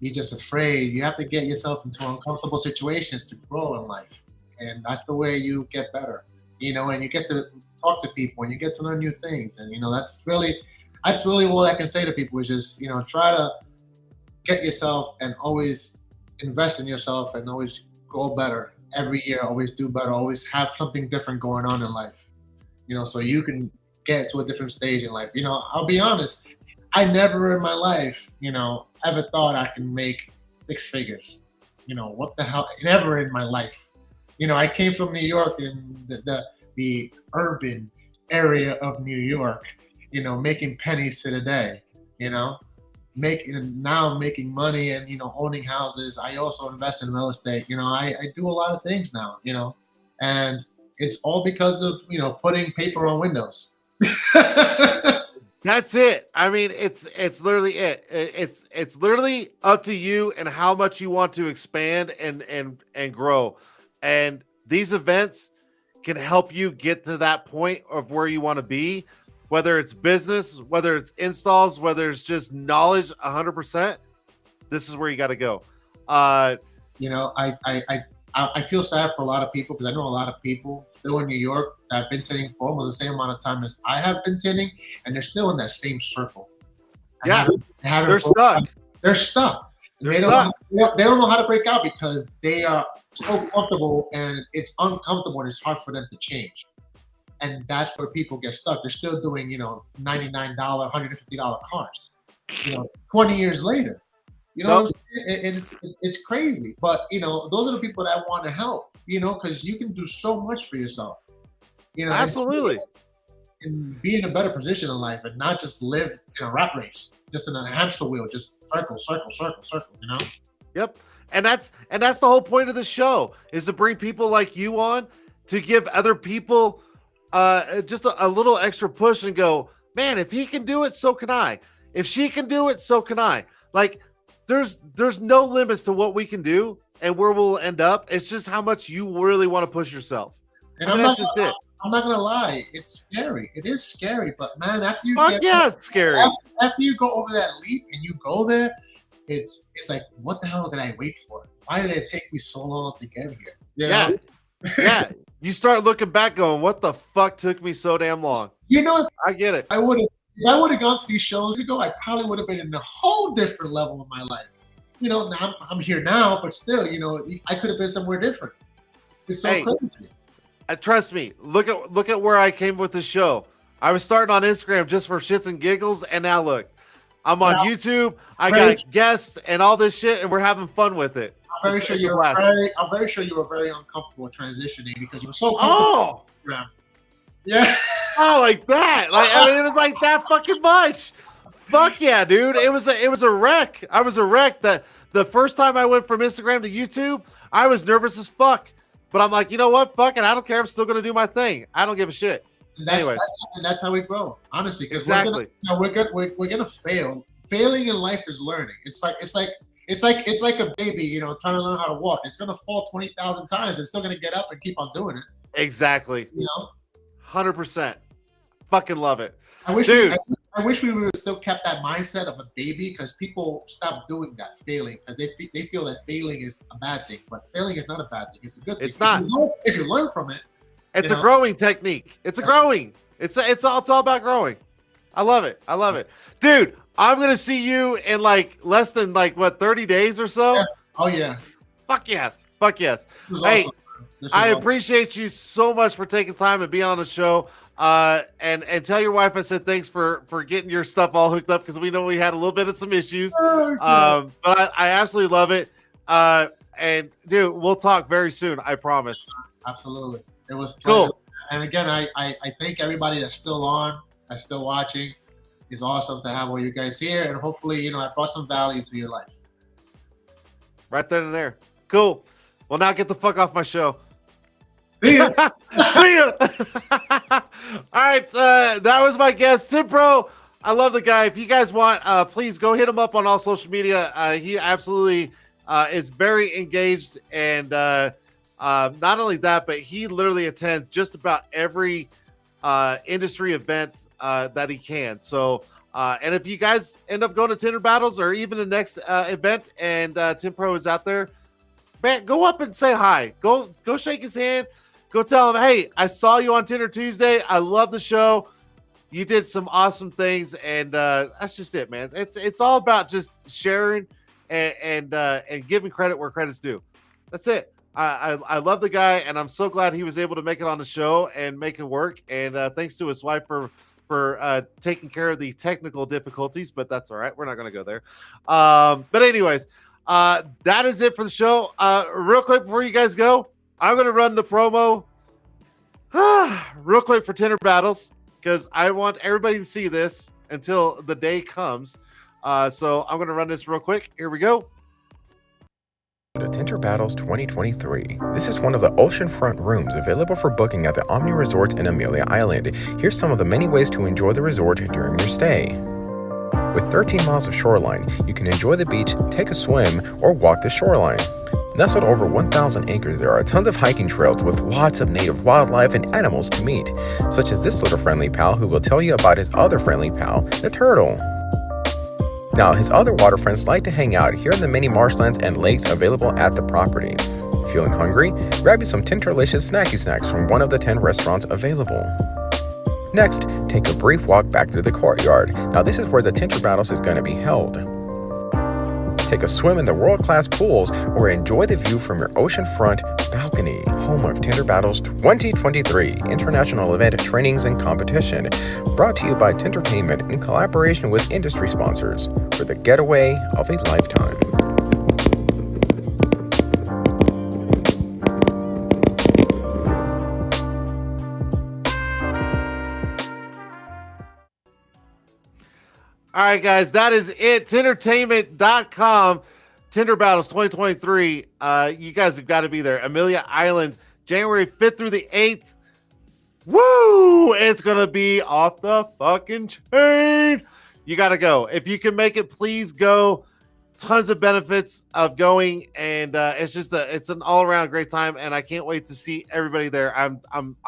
you're just afraid, you have to get yourself into uncomfortable situations to grow in life. And that's the way you get better, and you get to talk to people and you get to learn new things. And, that's really all I can say to people is just, try to get yourself and always invest in yourself and always grow better every year, always do better, always have something different going on in life, so you can get to a different stage in life. I'll be honest, I never in my life, ever thought I can make 6 figures. What the hell? Never in my life. I came from New York and the urban, area of New York, making pennies to the day, you know, making money and owning houses. I also invest in real estate. I do a lot of things now, and it's all because of putting paper on windows. That's it. I mean, it's literally it. It's literally up to you and how much you want to expand and grow. And these events can help you get to that point of where you want to be, whether it's business, whether it's installs, whether it's just knowledge 100%. This is where you got to go. you know, I feel sad for a lot of people because I know a lot of people still in New York that have been tinting for almost the same amount of time as I have been tinting, and they're still in that same circle. Yeah, they're stuck. They're stuck. They don't know how to break out because they are so comfortable, and it's uncomfortable, and it's hard for them to change. And that's where people get stuck. They're still doing, $99, $150 cars. 20 years later. What I'm saying? It's crazy. But those are the people that want to help, because you can do so much for yourself. Absolutely. And be in a better position in life and not just live in a rat race, just in a hamster wheel, just circle, circle, circle, circle, Yep. And that's the whole point of the show, is to bring people like you on to give other people just a little extra push and go, man, if he can do it, so can I. If she can do it, so can I. Like, there's no limits to what we can do and where we'll end up. It's just how much you really want to push yourself. And that's just it. I'm not gonna lie, it's scary. It is scary, but man, after you it's scary. After you go over that leap and you go there, it's like, what the hell did I wait for? Why did it take me so long to get here? Yeah. You start looking back, going, "What the fuck took me so damn long?" I get it. If I would have gone to these shows ago, I probably would have been in a whole different level of my life. Now I'm here now, but still, I could have been somewhere different. It's so crazy. Trust me. Look at where I came with the show. I was starting on Instagram just for shits and giggles, and now look, I'm on YouTube. I got guests and all this shit, and we're having fun with it. I'm very sure you were very uncomfortable transitioning because you were so comfortable. Yeah. Oh, like that. It was like that fucking much. Fuck yeah, dude. It was a wreck. I was a wreck. The first time I went from Instagram to YouTube, I was nervous as fuck. But I'm like, you know what? Fuck it. I don't care. I'm still gonna do my thing. I don't give a shit. And that's how we grow, honestly. Exactly. We're gonna fail. Failing in life is learning. It's like a baby, trying to learn how to walk. It's gonna fall 20,000 times. It's still gonna get up and keep on doing it. Exactly. 100%. Fucking love it. I wish we would have still kept that mindset of a baby, because people stop doing that, failing, because they feel that failing is a bad thing. But failing is not a bad thing. It's a good thing. It's not. If you learn from it. It's a growing technique. It's growing. It's all about growing. I love it. Dude, I'm going to see you in less than 30 days or so. Yeah. Oh yeah. Fuck yes. Hey, I appreciate you so much for taking time and being on the show. And tell your wife I said thanks for getting your stuff all hooked up, because we know we had a little bit of some issues. But I absolutely love it. And dude, we'll talk very soon. I promise. Absolutely. It was cool. And again, I thank everybody that's still on, that's still watching. It's awesome to have all you guys here, and hopefully, I brought some value to your life. Right then and there. Cool. Well, now get the fuck off my show. See ya. See ya. All right. That was my guest, TintPro. I love the guy. If you guys want, please go hit him up on all social media. He absolutely is very engaged, and not only that, but he literally attends just about every industry event that he can. So, and if you guys end up going to Tint'er battles or even the next event, and TintPro is out there, man, go up and say hi. Go shake his hand. Go tell him, hey, I saw you on Tint'er Tuesday. I love the show. You did some awesome things, and that's just it, man. It's all about just sharing and giving credit where credit's due. That's it. I love the guy, and I'm so glad he was able to make it on the show and make it work. And thanks to his wife for taking care of the technical difficulties, but that's all right. We're not going to go there. But anyways, that is it for the show. Real quick before you guys go, I'm going to run the promo Real quick for Tint'er battles, because I want everybody to see this until the day comes. So I'm going to run this real quick. Here we go. The Tint'er Battles 2023. This is one of the oceanfront rooms available for booking at the Omni Resort in Amelia Island. Here's some of the many ways to enjoy the resort during your stay. With 13 miles of shoreline, you can enjoy the beach, take a swim, or walk the shoreline. Nestled over 1,000 acres, there are tons of hiking trails with lots of native wildlife and animals to meet, such as this little friendly pal who will tell you about his other friendly pal, the turtle. Now, his other water friends like to hang out here in the many marshlands and lakes available at the property. Feeling hungry? Grab you some Tinterlicious snacky snacks from one of the 10 restaurants available. Next, take a brief walk back through the courtyard. Now, this is where the Tint'er Battles is going to be held. Take a swim in the world-class pools or enjoy the view from your oceanfront balcony, home of Tint'er Battles 2023 International Event Trainings and Competition, brought to you by Tintertainment in collaboration with industry sponsors for the getaway of a lifetime. All right, guys, that is it. Tintertainment.com. Tint'er Battles 2023. You guys have got to be there. Amelia Island, January 5th through the 8th. Woo! It's going to be off the fucking chain. You got to go. If you can make it, please go. Tons of benefits of going, and it's an all-around great time, and I can't wait to see everybody there. I'm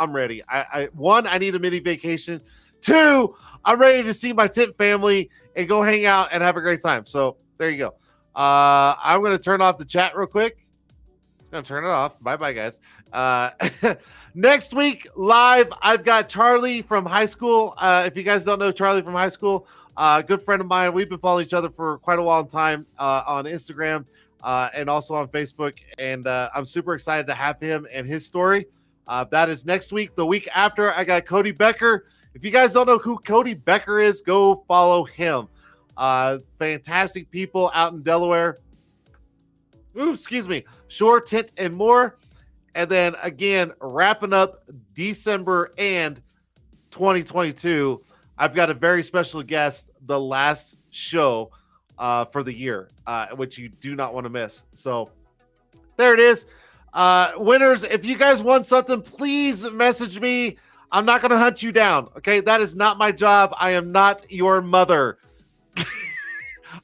ready. One, I need a mini vacation. Two, I'm ready to see my Tint family and go hang out and have a great time. So there you go. I'm going to turn off the chat real quick. I'm going to turn it off. Bye-bye, guys. Next week, live, I've got Charlie from high school. If you guys don't know Charlie from high school, good friend of mine. We've been following each other for quite a while in time on Instagram and also on Facebook. And I'm super excited to have him and his story. That is next week. The week after, I got Cody Becker. If you guys don't know who Cody Becker is, go follow him. Fantastic people out in Delaware. Ooh, excuse me. Shore, Tint, and more. And then again, wrapping up December and 2022, I've got a very special guest, the last show for the year, which you do not want to miss. So there it is. Winners, if you guys want something, please message me. I'm not going to hunt you down. Okay. That is not my job. I am not your mother.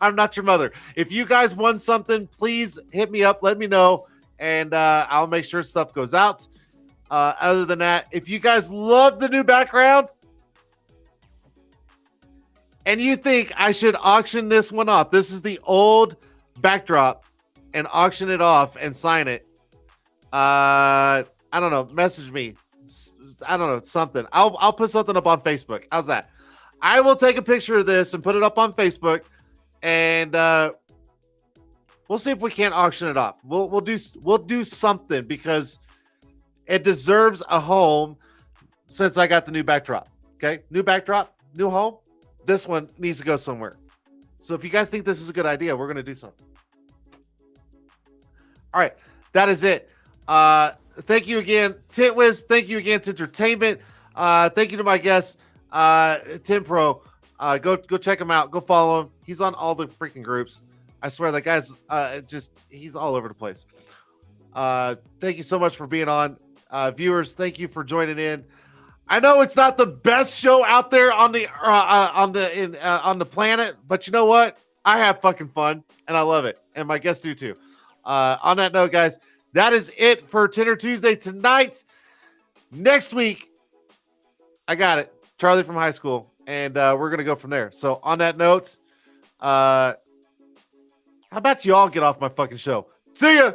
I'm not your mother. If you guys want something, please hit me up. Let me know. And I'll make sure stuff goes out. Other than that, if you guys love the new background and you think I should auction this one off, this is the old backdrop, and auction it off and sign it. I don't know. Message me. I don't know, something. I'll put something up on Facebook. How's that? I will take a picture of this and put it up on Facebook, and we'll see if we can't auction it off. We'll do something because it deserves a home since I got the new backdrop. Okay, new backdrop, new home. This one needs to go somewhere. So if you guys think this is a good idea, we're gonna do something. All right, that is it. Thank you again, TintWiz. Thank you again, Tintertainment. Thank you to my guest, TintPro. Go check him out. Go follow him. He's on all the freaking groups. I swear that guy's he's all over the place. Thank you so much for being on. Viewers, thank you for joining in. I know it's not the best show out there on the planet, but you know what? I have fucking fun and I love it, and my guests do too. On that note, guys, that is it for Tint'er Tuesday tonight. Next week, I got it. Charlie from high school, and we're gonna go from there. So on that note, how about you all get off my fucking show? See ya.